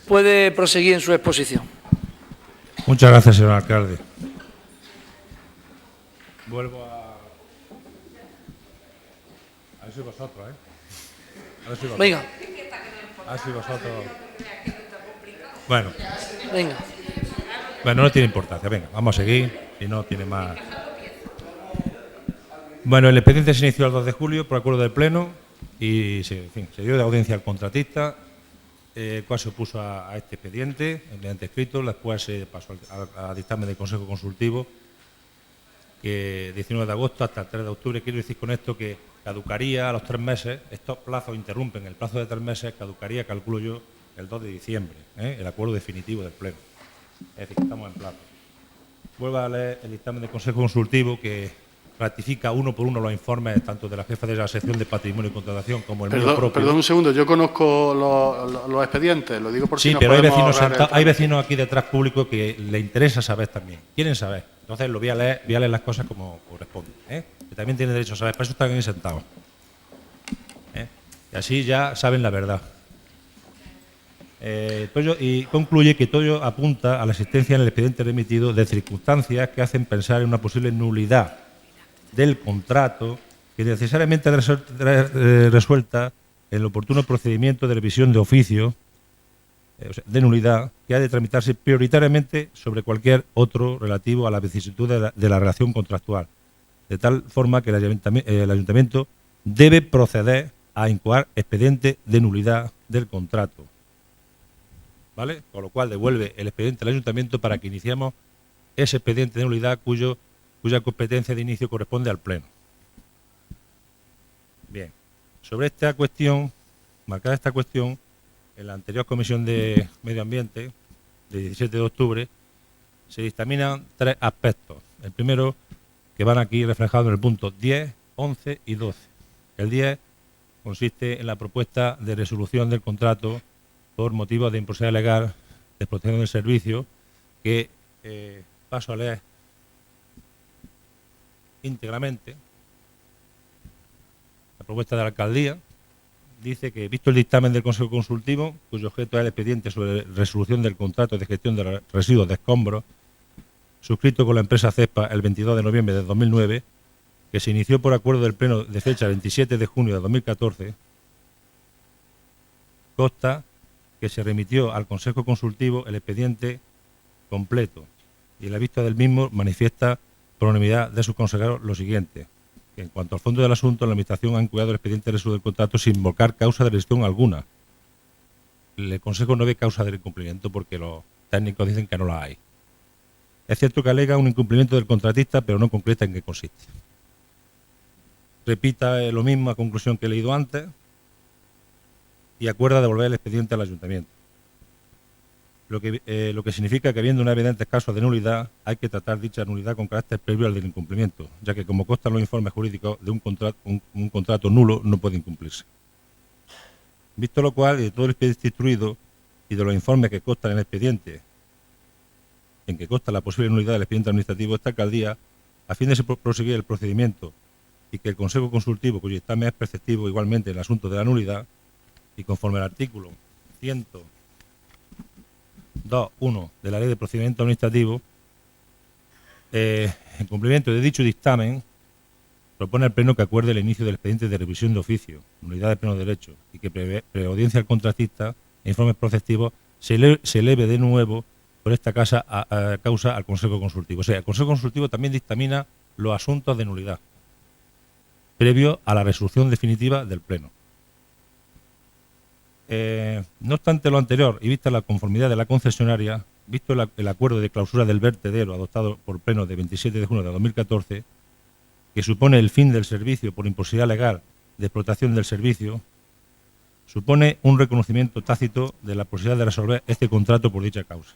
puede proseguir en su exposición. Muchas gracias, señor alcalde. Vuelvo a ver si vosotros, A ver si vosotros. Venga. A ver si vosotros. Bueno. Venga. Bueno, no tiene importancia. Venga, vamos a seguir y no tiene más. Bueno, el expediente se inició el 2 de julio por acuerdo del Pleno y se dio de audiencia al contratista, el cual se opuso a este expediente mediante escrito. Después se pasó a dictamen del Consejo Consultivo, que 19 de agosto hasta el 3 de octubre. Quiero decir con esto que caducaría a los 3 meses, estos plazos interrumpen el plazo de 3 meses, caducaría, calculo yo, el 2 de diciembre, el acuerdo definitivo del Pleno. Es decir, que estamos en plazo. Vuelvo a leer el dictamen del Consejo Consultivo, que ratifica uno por uno los informes tanto de la jefa de la sección de Patrimonio y Contratación como el mío propio. Perdón un segundo, yo conozco los expedientes, lo digo por si sí, nos pero podemos hay vecinos aquí detrás públicos que le interesa saber también, quieren saber. Entonces lo voy a leer las cosas como corresponde, que también tienen derecho a saber, para eso están aquí sentados. Y así ya saben la verdad. Y concluye que todo apunta a la existencia en el expediente remitido de circunstancias que hacen pensar en una posible nulidad del contrato, que necesariamente resuelta en el oportuno procedimiento de revisión de oficio de nulidad, que ha de tramitarse prioritariamente sobre cualquier otro relativo a la vicisitud de la relación contractual, de tal forma que el Ayuntamiento debe proceder a incoar expediente de nulidad del contrato. ¿Vale? Con lo cual devuelve el expediente al Ayuntamiento para que iniciemos ese expediente de nulidad cuya competencia de inicio corresponde al Pleno. Bien, sobre esta cuestión, marcada esta cuestión, en la anterior Comisión de Medio Ambiente, de 17 de octubre, se dictaminan 3 aspectos. El primero, que van aquí reflejados en el punto 10, 11 y 12. El 10 consiste en la propuesta de resolución del contrato por motivos de imposibilidad legal de protección del servicio, que paso a leer íntegramente. La propuesta de la alcaldía dice que, visto el dictamen del Consejo Consultivo, cuyo objeto es el expediente sobre resolución del contrato de gestión de residuos de escombros, suscrito con la empresa CESPA el 22 de noviembre de 2009, que se inició por acuerdo del Pleno de fecha 27 de junio de 2014, consta que se remitió al Consejo Consultivo el expediente completo y en la vista del mismo manifiesta por unanimidad de sus consejeros lo siguiente: que en cuanto al fondo del asunto, la Administración ha incluido el expediente de resolución del contrato sin invocar causa de resolución alguna. El Consejo no ve causa de incumplimiento porque los técnicos dicen que no la hay. Es cierto que alega un incumplimiento del contratista, pero no concreta en qué consiste. Repita lo mismo a conclusión que he leído antes y acuerda devolver el expediente al Ayuntamiento. Lo que significa que, habiendo una evidente casos de nulidad, hay que tratar dicha nulidad con carácter previo al del incumplimiento, ya que, como constan los informes jurídicos, de un contrato nulo no puede incumplirse. Visto lo cual, y de todo el expediente instruido y de los informes que constan en el expediente, en que consta la posible nulidad del expediente administrativo, esta alcaldía, a fin de proseguir el procedimiento y que el Consejo Consultivo, cuyo dictamen es preceptivo igualmente en el asunto de la nulidad, y conforme al artículo 102.1 de la Ley de Procedimiento Administrativo, en cumplimiento de dicho dictamen, propone al Pleno que acuerde el inicio del expediente de revisión de oficio, nulidad de pleno derecho, y que preaudiencia al contratista e informes preceptivos se eleve de nuevo por esta causa al Consejo Consultivo. O sea, el Consejo Consultivo también dictamina los asuntos de nulidad, previo a la resolución definitiva del Pleno. No obstante lo anterior, y vista la conformidad de la concesionaria, visto el acuerdo de clausura del vertedero adoptado por Pleno de 27 de junio de 2014, que supone el fin del servicio por imposibilidad legal de explotación del servicio, supone un reconocimiento tácito de la posibilidad de resolver este contrato por dicha causa.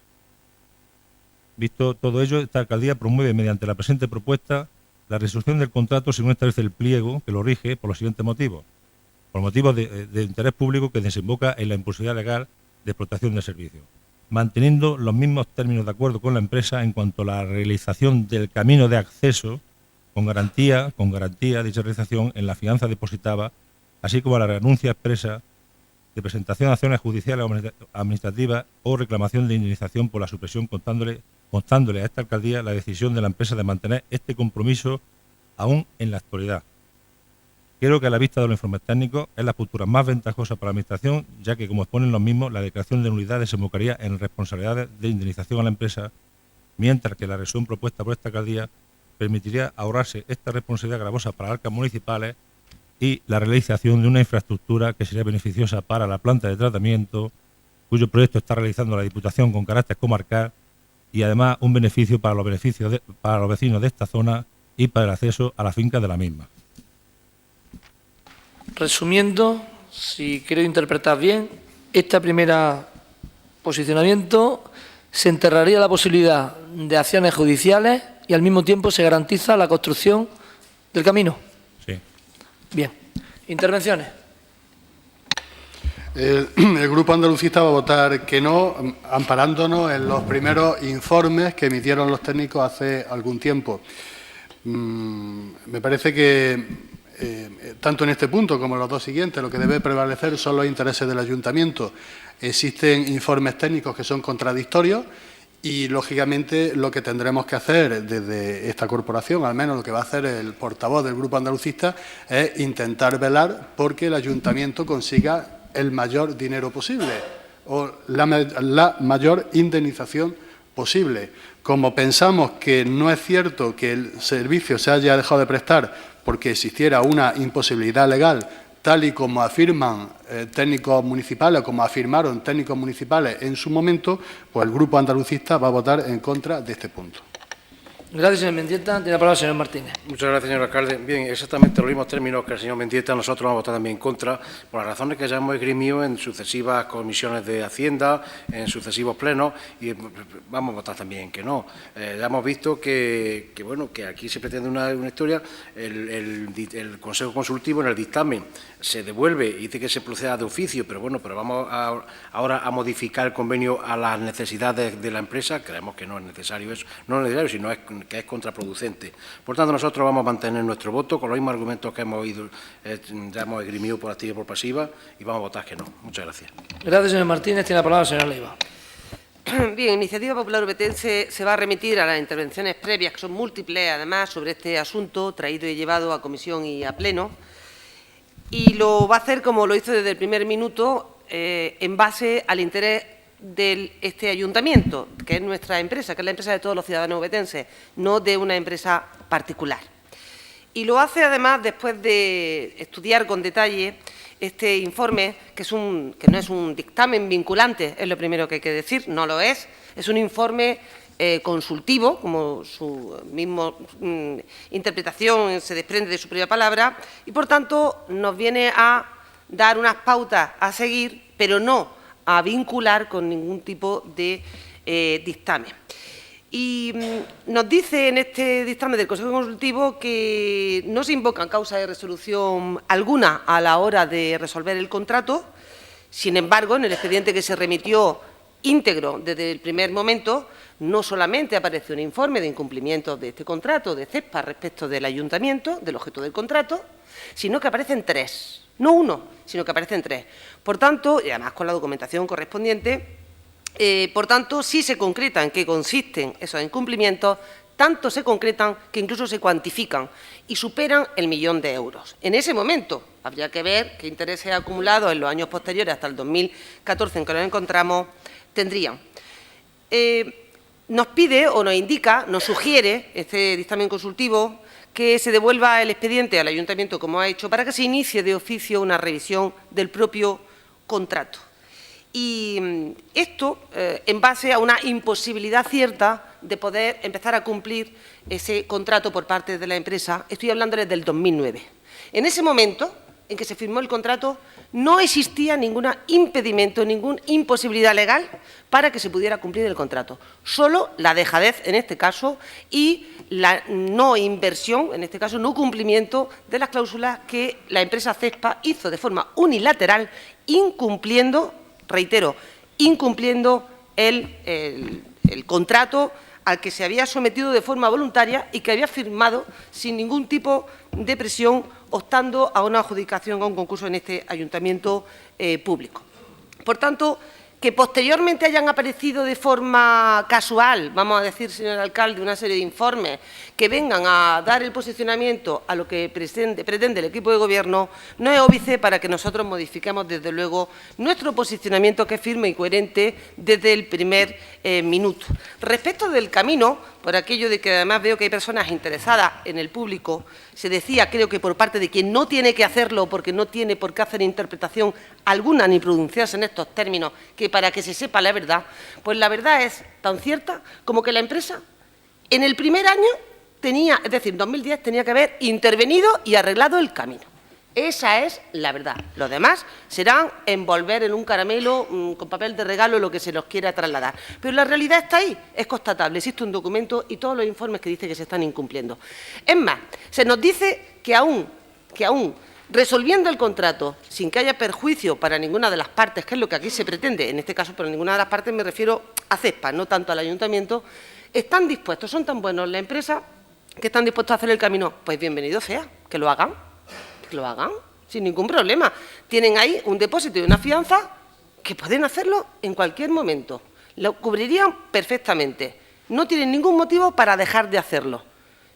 Visto todo ello, esta alcaldía promueve mediante la presente propuesta la resolución del contrato según establece el pliego que lo rige por los siguientes motivos: por motivos de interés público que desemboca en la imposibilidad legal de explotación del servicio, manteniendo los mismos términos de acuerdo con la empresa en cuanto a la realización del camino de acceso, con garantía de dicha realización en la fianza depositada, así como a la renuncia expresa de presentación de acciones judiciales o administrativas o reclamación de indemnización por la supresión, constándole a esta alcaldía la decisión de la empresa de mantener este compromiso aún en la actualidad. Creo que a la vista de los informes técnicos es la postura más ventajosa para la Administración, ya que, como exponen los mismos, la declaración de nulidad desembocaría en responsabilidades de indemnización a la empresa, mientras que la resolución propuesta por esta alcaldía permitiría ahorrarse esta responsabilidad gravosa para arcas municipales y la realización de una infraestructura que sería beneficiosa para la planta de tratamiento, cuyo proyecto está realizando la Diputación con carácter comarcal, y además un beneficio para los vecinos de esta zona y para el acceso a la finca de la misma. Resumiendo, si quiero interpretar bien, este primer posicionamiento se enterraría la posibilidad de acciones judiciales y al mismo tiempo se garantiza la construcción del camino. Sí. Bien. Intervenciones. El Grupo Andalucista va a votar que no, amparándonos en los primeros informes que emitieron los técnicos hace algún tiempo. Me parece que tanto en este punto como en los dos siguientes, lo que debe prevalecer son los intereses del Ayuntamiento. Existen informes técnicos que son contradictorios y, lógicamente, lo que tendremos que hacer desde esta corporación, al menos lo que va a hacer el portavoz del Grupo Andalucista, es intentar velar porque el Ayuntamiento consiga el mayor dinero posible o la mayor indemnización posible. Como pensamos que no es cierto que el servicio se haya dejado de prestar porque existiera una imposibilidad legal, tal y como afirman técnicos municipales o como afirmaron técnicos municipales en su momento, pues el Grupo Andalucista va a votar en contra de este punto. Gracias, señor Mendieta. Tiene la palabra el señor Martínez. Muchas gracias, señor alcalde. Bien, exactamente los mismos términos que el señor Mendieta, nosotros vamos a votar también en contra, por las razones que ya hemos esgrimido en sucesivas comisiones de Hacienda, en sucesivos plenos, y vamos a votar también que no. Ya hemos visto que aquí se pretende una historia, el Consejo Consultivo en el dictamen se devuelve y dice que se proceda de oficio, pero vamos ahora a modificar el convenio a las necesidades de la empresa. Creemos que no es necesario eso, no es necesario, sino que es contraproducente. Por tanto, nosotros vamos a mantener nuestro voto con los mismos argumentos que hemos oído, ya hemos esgrimido por activa y por pasiva, y vamos a votar que no. Muchas gracias. Gracias, señor Martínez. Tiene la palabra el señor Leiva. Bien, Iniciativa Popular Obetense se va a remitir a las intervenciones previas, que son múltiples, además, sobre este asunto, traído y llevado a comisión y a pleno, y lo va a hacer como lo hizo desde el primer minuto, en base al interés de este ayuntamiento, que es nuestra empresa, que es la empresa de todos los ciudadanos obetenses, no de una empresa particular. Y lo hace, además, después de estudiar con detalle este informe, que no es un dictamen vinculante, es lo primero que hay que decir, no lo es un informe consultivo, como su misma interpretación se desprende de su propia palabra, y, por tanto, nos viene a dar unas pautas a seguir, pero no a vincular con ningún tipo de dictamen. Y nos dice en este dictamen del Consejo Consultivo que no se invocan causas de resolución alguna a la hora de resolver el contrato. Sin embargo, en el expediente que se remitió íntegro desde el primer momento, no solamente aparece un informe de incumplimiento de este contrato de CESPA respecto del ayuntamiento, del objeto del contrato, sino que aparecen tres. No uno, sino que aparecen tres. Por tanto, y además con la documentación correspondiente, por tanto, sí se concreta en qué consisten esos incumplimientos, tanto se concretan que incluso se cuantifican y superan el 1.000.000 de euros. En ese momento habría que ver qué intereses acumulados en los años posteriores hasta el 2014 en que nos encontramos tendrían. Nos pide o nos indica, nos sugiere este dictamen consultivo que se devuelva el expediente al ayuntamiento, como ha hecho, para que se inicie de oficio una revisión del propio contrato. Y esto en base a una imposibilidad cierta de poder empezar a cumplir ese contrato por parte de la empresa. Estoy hablándoles del 2009. En ese momento en que se firmó el contrato no existía ningún impedimento, ninguna imposibilidad legal para que se pudiera cumplir el contrato. Solo la dejadez, en este caso, y la no inversión, en este caso, no cumplimiento de las cláusulas que la empresa CESPA hizo de forma unilateral, incumpliendo, reitero, incumpliendo el contrato al que se había sometido de forma voluntaria y que había firmado sin ningún tipo de presión, optando a una adjudicación, a un concurso en este ayuntamiento público. Por tanto, que posteriormente hayan aparecido de forma casual, vamos a decir, señor alcalde, una serie de informes que vengan a dar el posicionamiento a lo que pretende el equipo de Gobierno, no es óbice para que nosotros modifiquemos, desde luego, nuestro posicionamiento, que es firme y coherente desde el primer minuto. Respecto del camino, por aquello de que además veo que hay personas interesadas en el público, se decía, creo que por parte de quien no tiene que hacerlo porque no tiene por qué hacer interpretación alguna ni pronunciarse en estos términos, que para que se sepa la verdad, pues la verdad es tan cierta como que la empresa en el primer año tenía, es decir, en 2010, tenía que haber intervenido y arreglado el camino. Esa es la verdad. Los demás serán envolver en un caramelo con papel de regalo lo que se nos quiera trasladar. Pero la realidad está ahí, es constatable, existe un documento y todos los informes que dicen que se están incumpliendo. Es más, se nos dice que aún resolviendo el contrato sin que haya perjuicio para ninguna de las partes, que es lo que aquí se pretende, en este caso por ninguna de las partes me refiero a CESPA, no tanto al ayuntamiento, están dispuestos, son tan buenos la empresa que están dispuestos a hacer el camino. Pues bienvenido sea, que lo hagan sin ningún problema. Tienen ahí un depósito y una fianza que pueden hacerlo en cualquier momento. Lo cubrirían perfectamente. No tienen ningún motivo para dejar de hacerlo.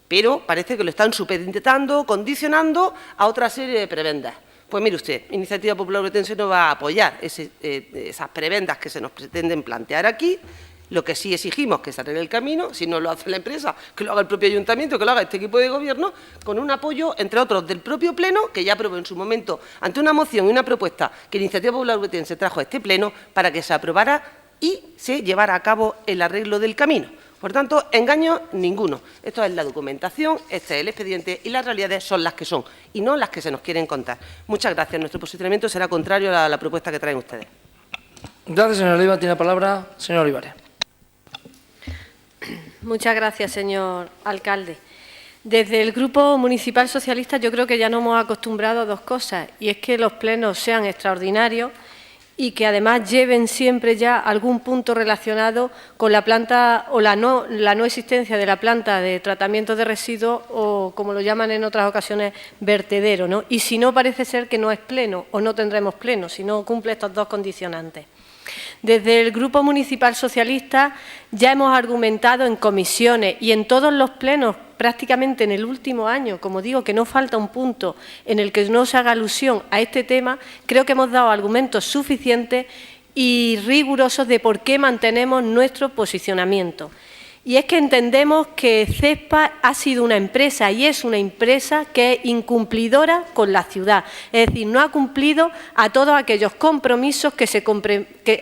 Pero parece que lo están superintentando, condicionando a otra serie de prebendas. Pues mire usted, Iniciativa Popular Obratense no va a apoyar esas prebendas que se nos pretenden plantear aquí. Lo que sí exigimos es que se arregle el camino, si no lo hace la empresa, que lo haga el propio ayuntamiento, que lo haga este equipo de Gobierno, con un apoyo, entre otros, del propio Pleno, que ya aprobó en su momento, ante una moción y una propuesta que la Iniciativa Popular Obratense trajo a este Pleno, para que se aprobara y se llevara a cabo el arreglo del camino. Por tanto, engaño ninguno. Esto es la documentación, este es el expediente y las realidades son las que son y no las que se nos quieren contar. Muchas gracias. Nuestro posicionamiento será contrario a la propuesta que traen ustedes. Gracias, señora Oliva. Tiene la palabra señor Olivares. Muchas gracias, señor alcalde. Desde el Grupo Municipal Socialista yo creo que ya nos hemos acostumbrado a dos cosas, y es que los plenos sean extraordinarios y que además lleven siempre ya algún punto relacionado con la planta o la no existencia de la planta de tratamiento de residuos o, como lo llaman en otras ocasiones, vertedero, ¿no? Y si no, parece ser que no es pleno o no tendremos pleno, si no cumple estos dos condicionantes. Desde el Grupo Municipal Socialista ya hemos argumentado en comisiones y en todos los plenos, prácticamente en el último año, como digo, que no falta un punto en el que no se haga alusión a este tema, creo que hemos dado argumentos suficientes y rigurosos de por qué mantenemos nuestro posicionamiento. Y es que entendemos que CESPA ha sido una empresa y es una empresa que es incumplidora con la ciudad. Es decir, no ha cumplido a todos aquellos compromisos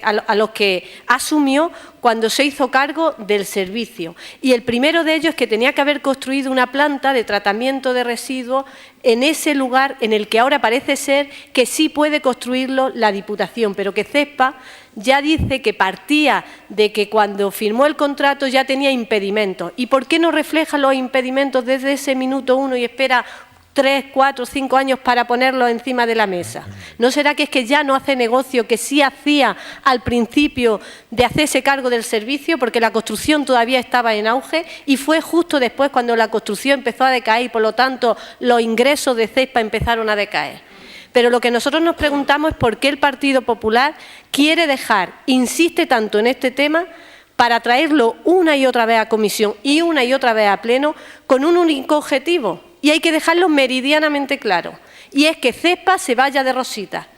a los que asumió cuando se hizo cargo del servicio. Y el primero de ellos es que tenía que haber construido una planta de tratamiento de residuos en ese lugar en el que ahora parece ser que sí puede construirlo la Diputación, pero que CESPA ya dice que partía de que cuando firmó el contrato ya tenía impedimentos. ¿Y por qué no refleja los impedimentos desde ese minuto uno y espera 3, 4, 5 años para ponerlos encima de la mesa? ¿No será que es que ya no hace negocio que sí hacía al principio de hacerse cargo del servicio, porque la construcción todavía estaba en auge y fue justo después cuando la construcción empezó a decaer y por lo tanto los ingresos de CESPA empezaron a decaer? Pero lo que nosotros nos preguntamos es por qué el Partido Popular quiere dejar, insiste tanto en este tema, para traerlo una y otra vez a comisión y una y otra vez a pleno con un único objetivo. Y hay que dejarlo meridianamente claro. Y es que CESPA se vaya de rosita.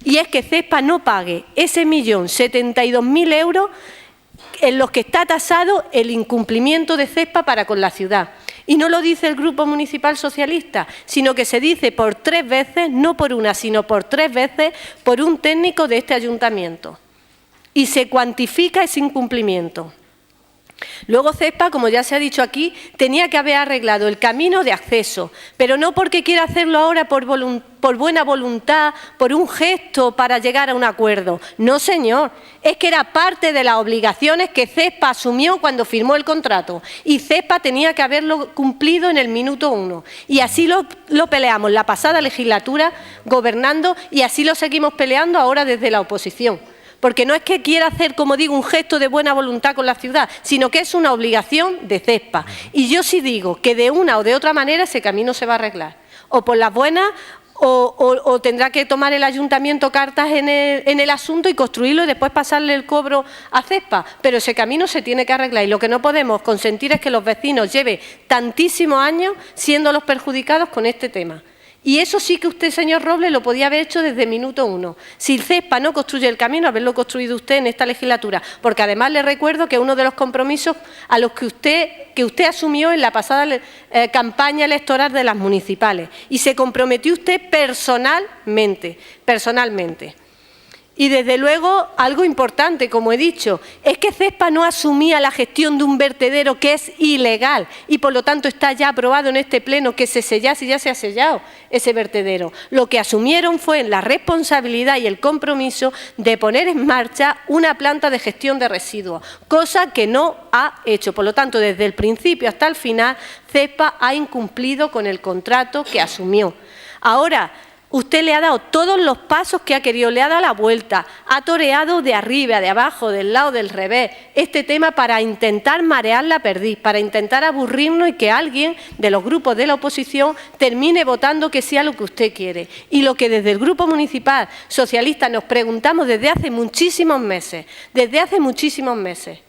Y es que CESPA no pague ese 1.072.000 euros en los que está tasado el incumplimiento de CESPA para con la ciudad. Y no lo dice el Grupo Municipal Socialista, sino que se dice por 3 veces, no por una, sino por 3 veces, por un técnico de este ayuntamiento. Y se cuantifica ese incumplimiento. Luego CESPA, como ya se ha dicho aquí, tenía que haber arreglado el camino de acceso, pero no porque quiera hacerlo ahora por buena voluntad, por un gesto para llegar a un acuerdo. No, señor, es que era parte de las obligaciones que CESPA asumió cuando firmó el contrato y CESPA tenía que haberlo cumplido en el minuto 1. Y así lo peleamos la pasada legislatura gobernando y así lo seguimos peleando ahora desde la oposición. Porque no es que quiera hacer, como digo, un gesto de buena voluntad con la ciudad, sino que es una obligación de CESPA. Y yo sí digo que de una o de otra manera ese camino se va a arreglar, o por las buenas o tendrá que tomar el ayuntamiento cartas en el asunto y construirlo y después pasarle el cobro a CESPA. Pero ese camino se tiene que arreglar y lo que no podemos consentir es que los vecinos lleven tantísimos años siendo los perjudicados con este tema. Y eso sí que usted, señor Robles, lo podía haber hecho desde minuto 1. Si el CESPA no construye el camino, haberlo construido usted en esta legislatura. Porque además le recuerdo que uno de los compromisos a los que usted asumió en la pasada campaña electoral de las municipales. Y se comprometió usted personalmente. Y desde luego, algo importante, como he dicho, es que CESPA no asumía la gestión de un vertedero que es ilegal y por lo tanto está ya aprobado en este pleno que se sellase y ya se ha sellado ese vertedero. Lo que asumieron fue la responsabilidad y el compromiso de poner en marcha una planta de gestión de residuos, cosa que no ha hecho. Por lo tanto, desde el principio hasta el final, CESPA ha incumplido con el contrato que asumió. Ahora, usted le ha dado todos los pasos que ha querido, le ha dado la vuelta, ha toreado de arriba, de abajo, del lado, del revés, este tema para intentar marear la perdiz, para intentar aburrirnos y que alguien de los grupos de la oposición termine votando que sea lo que usted quiere. Y lo que desde el Grupo Municipal Socialista nos preguntamos desde hace muchísimos meses,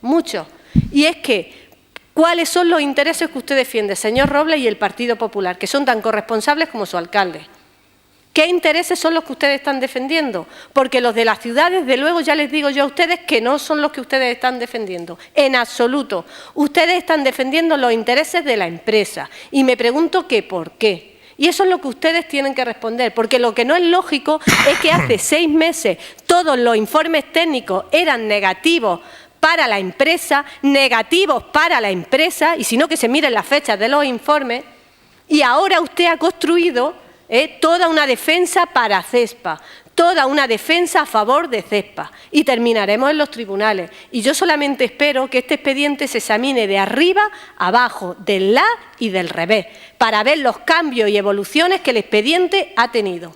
muchos, y es que ¿cuáles son los intereses que usted defiende, señor Robles, y el Partido Popular, que son tan corresponsables como su alcalde? ¿Qué intereses son los que ustedes están defendiendo? Porque los de las ciudades, desde luego, ya les digo yo a ustedes que no son los que ustedes están defendiendo. En absoluto. Ustedes están defendiendo los intereses de la empresa. Y me pregunto que por qué. Y eso es lo que ustedes tienen que responder. Porque lo que no es lógico es que hace 6 meses todos los informes técnicos eran negativos para la empresa, y si no que se miren las fechas de los informes, y ahora usted ha construido toda una defensa para CESPA, toda una defensa a favor de CESPA y terminaremos en los tribunales. Y yo solamente espero que este expediente se examine de arriba a abajo, del la y del revés, para ver los cambios y evoluciones que el expediente ha tenido.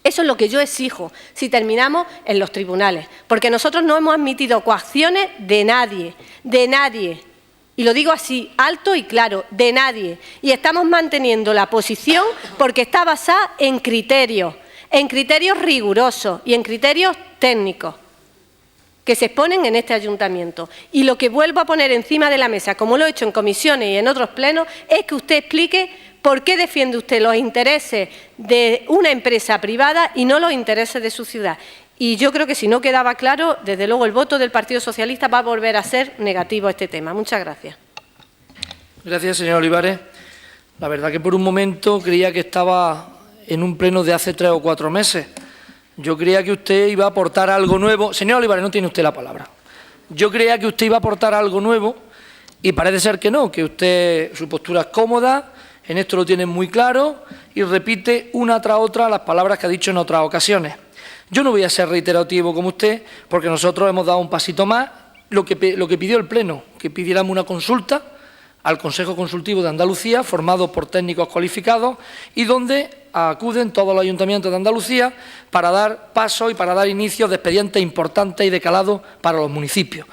Eso es lo que yo exijo si terminamos en los tribunales, porque nosotros no hemos admitido coacciones de nadie, y lo digo así, alto y claro, de nadie. Y estamos manteniendo la posición porque está basada en criterios rigurosos y en criterios técnicos que se exponen en este ayuntamiento. Y lo que vuelvo a poner encima de la mesa, como lo he hecho en comisiones y en otros plenos, es que usted explique por qué defiende usted los intereses de una empresa privada y no los intereses de su ciudad. Y yo creo que si no quedaba claro, desde luego el voto del Partido Socialista va a volver a ser negativo a este tema. Muchas gracias. Gracias, señor Olivares. La verdad que por un momento creía que estaba en un pleno de hace 3 o 4 meses. Yo creía que usted iba a aportar algo nuevo. Señor Olivares, no tiene usted la palabra. Yo creía que usted iba a aportar algo nuevo y parece ser que no, que usted, su postura es cómoda, en esto lo tiene muy claro y repite una tras otra las palabras que ha dicho en otras ocasiones. Yo no voy a ser reiterativo como usted, porque nosotros hemos dado un pasito más. Lo que pidió el Pleno, que pidiéramos una consulta al Consejo Consultivo de Andalucía, formado por técnicos cualificados, y donde acuden todos los ayuntamientos de Andalucía para dar paso y para dar inicio de expedientes importantes y de calado para los municipios.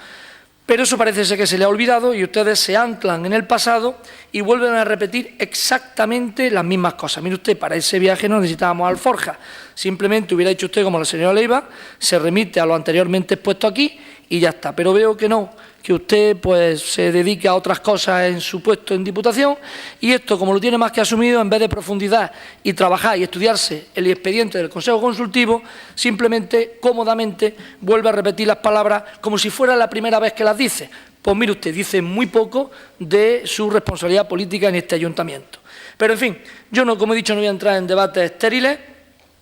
Pero eso parece ser que se le ha olvidado y ustedes se anclan en el pasado y vuelven a repetir exactamente las mismas cosas. Mire usted, para ese viaje no necesitábamos alforjas. Simplemente hubiera dicho usted, como la señora Leiva, se remite a lo anteriormente expuesto aquí y ya está. Pero veo que no, que usted pues se dedica a otras cosas en su puesto en Diputación y esto, como lo tiene más que asumido, en vez de profundidad y trabajar y estudiarse el expediente del Consejo Consultivo, simplemente, cómodamente, vuelve a repetir las palabras como si fuera la primera vez que las dice. Pues mire usted, dice muy poco de su responsabilidad política en este ayuntamiento. Pero, en fin, yo, no, como he dicho, no voy a entrar en debates estériles.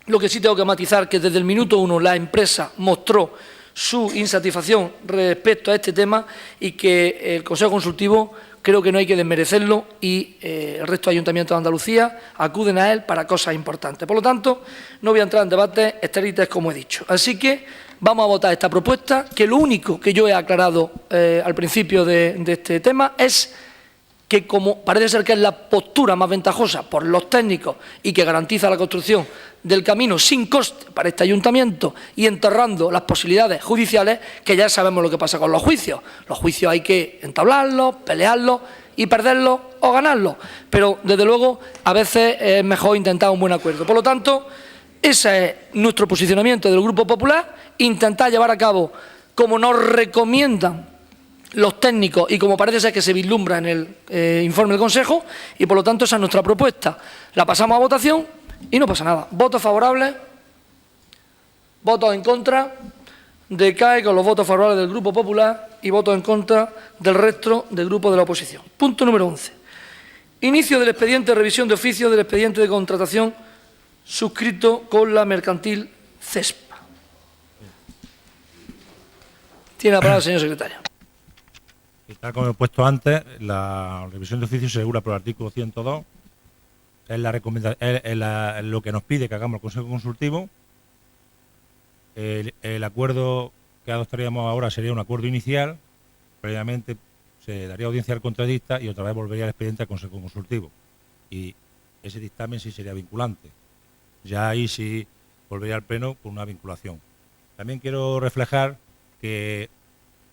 Lo que sí tengo que matizar que desde el minuto 1 la empresa mostró su insatisfacción respecto a este tema y que el Consejo Consultivo creo que no hay que desmerecerlo y el resto de ayuntamientos de Andalucía acuden a él para cosas importantes. Por lo tanto, no voy a entrar en debates estériles como he dicho. Así que vamos a votar esta propuesta, que lo único que yo he aclarado al principio de este tema es que como parece ser que es la postura más ventajosa por los técnicos y que garantiza la construcción del camino sin coste para este ayuntamiento y enterrando las posibilidades judiciales, que ya sabemos lo que pasa con los juicios. Los juicios hay que entablarlos, pelearlos y perderlos o ganarlos, pero desde luego a veces es mejor intentar un buen acuerdo. Por lo tanto, ese es nuestro posicionamiento del Grupo Popular, intentar llevar a cabo como nos recomiendan los técnicos y como parece ser que se vislumbra en el informe del Consejo, y por lo tanto esa es nuestra propuesta. La pasamos a votación y no pasa nada. Votos favorables, votos en contra, decae con los votos favorables del Grupo Popular y votos en contra del resto del grupo de la oposición. Punto número 11. Inicio del expediente de revisión de oficio del expediente de contratación suscrito con la mercantil CESPA. Tiene la palabra el señor secretario. Y tal como he puesto antes, la revisión de oficio se regula por el artículo 102, es lo que nos pide que hagamos el Consejo Consultivo. El acuerdo que adoptaríamos ahora sería un acuerdo inicial, previamente se daría audiencia al contratista y otra vez volvería el expediente al Consejo Consultivo. Y ese dictamen sí sería vinculante. Ya ahí sí volvería al Pleno con una vinculación. También quiero reflejar que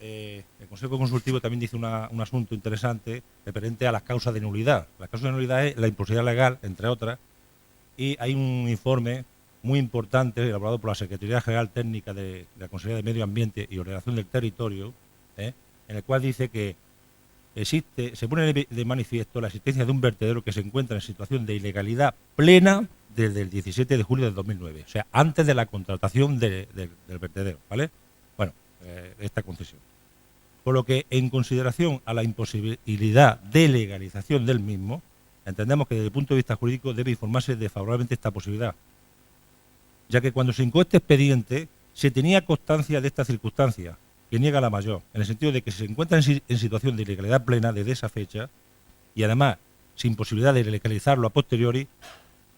el Consejo Consultivo también dice un asunto interesante referente a las causas de nulidad. Las causas de nulidad es la imposibilidad legal, entre otras, y hay un informe muy importante elaborado por la Secretaría General Técnica de la Consejería de Medio Ambiente y Ordenación del Territorio, en el cual dice que se pone de manifiesto la existencia de un vertedero que se encuentra en situación de ilegalidad plena desde el 17 de julio del 2009, o sea, antes de la contratación del vertedero, ¿vale? Bueno, esta concesión. Por lo que, en consideración a la imposibilidad de legalización del mismo, entendemos que desde el punto de vista jurídico debe informarse de favorablemente esta posibilidad, ya que cuando se incoó este expediente se tenía constancia de esta circunstancia, que niega la mayor, en el sentido de que se encuentra en situación de ilegalidad plena desde esa fecha y además sin posibilidad de legalizarlo a posteriori,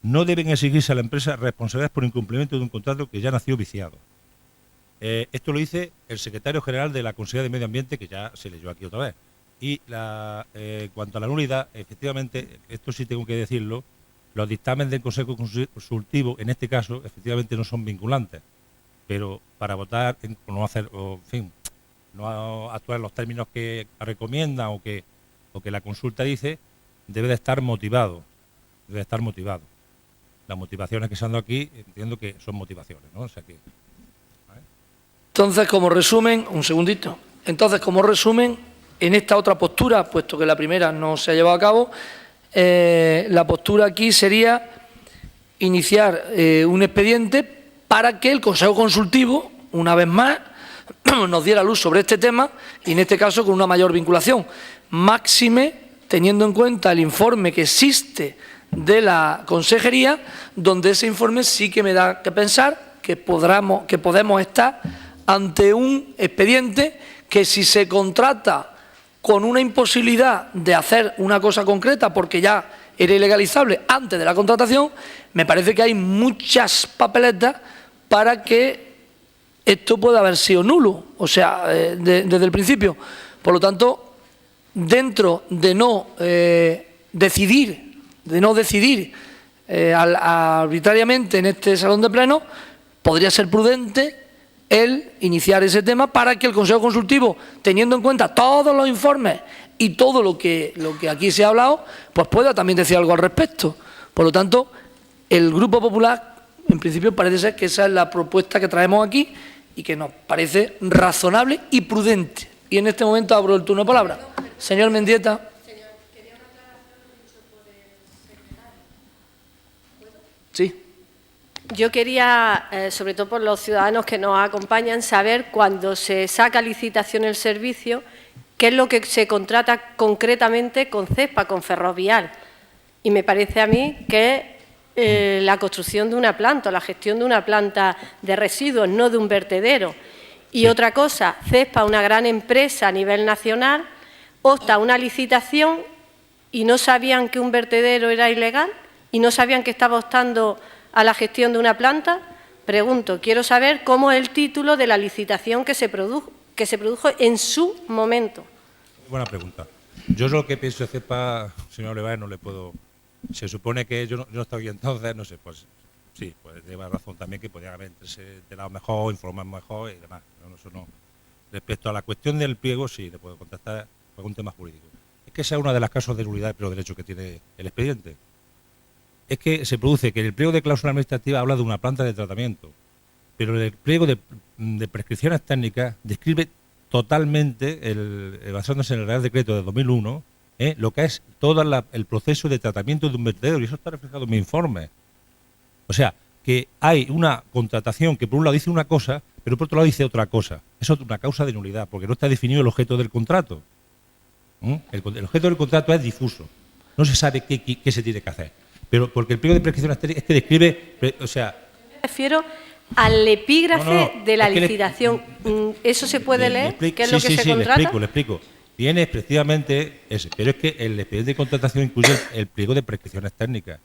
no deben exigirse a la empresa responsabilidades por incumplimiento de un contrato que ya nació viciado. Esto lo dice el secretario general de la Consejería de Medio Ambiente, que ya se leyó aquí otra vez. Y cuanto a la nulidad, efectivamente, esto sí tengo que decirlo, los dictámenes del Consejo Consultivo, en este caso, efectivamente no son vinculantes, pero para votar, no actuar en los términos que recomiendan o que la consulta dice, debe de estar motivado. Debe de estar motivado. Las motivaciones que se han dado aquí, entiendo que son motivaciones, ¿no? O sea que... Entonces, como resumen, en esta otra postura, puesto que la primera no se ha llevado a cabo, la postura aquí sería iniciar un expediente para que el Consejo Consultivo, una vez más, nos diera luz sobre este tema y, en este caso, con una mayor vinculación. Máxime, teniendo en cuenta el informe que existe de la Consejería, donde ese informe sí que me da que pensar que podemos estar ante un expediente que, si se contrata con una imposibilidad de hacer una cosa concreta porque ya era ilegalizable antes de la contratación, me parece que hay muchas papeletas para que esto pueda haber sido nulo, o sea, desde el principio. Por lo tanto, dentro de no decidir arbitrariamente en este salón de pleno, podría ser prudente el iniciar ese tema para que el Consejo Consultivo, teniendo en cuenta todos los informes y todo lo que aquí se ha hablado, pues pueda también decir algo al respecto. Por lo tanto, el Grupo Popular, en principio, parece ser que esa es la propuesta que traemos aquí y que nos parece razonable y prudente. Y en este momento abro el turno de palabra. Señor Mendieta. Sí. Yo quería, sobre todo por los ciudadanos que nos acompañan, saber cuando se saca a licitación el servicio, qué es lo que se contrata concretamente con CESPA, con Ferrovial. Y me parece a mí que la construcción de una planta, la gestión de una planta de residuos, no de un vertedero. Y otra cosa, CESPA, una gran empresa a nivel nacional, opta a una licitación y no sabían que un vertedero era ilegal y no sabían que estaba optando a la gestión de una planta. Pregunto, quiero saber cómo es el título de la licitación que se produjo en su momento. Buena pregunta. Yo lo que pienso hacer para señor Olivares no le puedo... Se supone que yo no estaba aquí entonces, no sé, pues sí, pues lleva razón también que podía haber enterado mejor, informar mejor y demás. No, eso no. Respecto a la cuestión del pliego, sí, le puedo contestar por un tema jurídico. Es que esa es una de las causas de nulidad de derecho que tiene el expediente. Es que se produce que el pliego de cláusula administrativa habla de una planta de tratamiento, pero el pliego de prescripciones técnicas describe totalmente, basándose en el Real Decreto de 2001, lo que es todo el proceso de tratamiento de un vertedero, y eso está reflejado en mi informe. O sea, que hay una contratación que por un lado dice una cosa, pero por otro lado dice otra cosa. Eso es una causa de nulidad, porque no está definido el objeto del contrato. El objeto del contrato es difuso. No se sabe qué se tiene que hacer. Pero porque el pliego de prescripciones técnicas es que describe, o sea... Me refiero al epígrafe de la licitación. ¿Eso se puede leer? ¿Qué es lo que se contrata? Le explico. Viene efectivamente ese, pero es que el expediente de contratación incluye el pliego de prescripciones técnicas.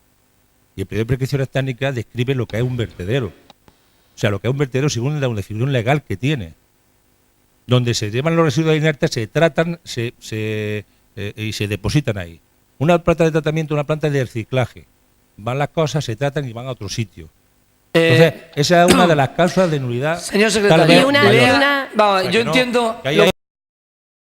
Y el pliego de prescripciones técnicas describe lo que es un vertedero. O sea, lo que es un vertedero según la definición legal que tiene. Donde se llevan los residuos inertes, se tratan y se depositan ahí. Una planta de tratamiento, una planta de reciclaje. Van las cosas, se tratan y van a otro sitio. Entonces, esa es una de las causas de nulidad. Señor secretario, yo entiendo...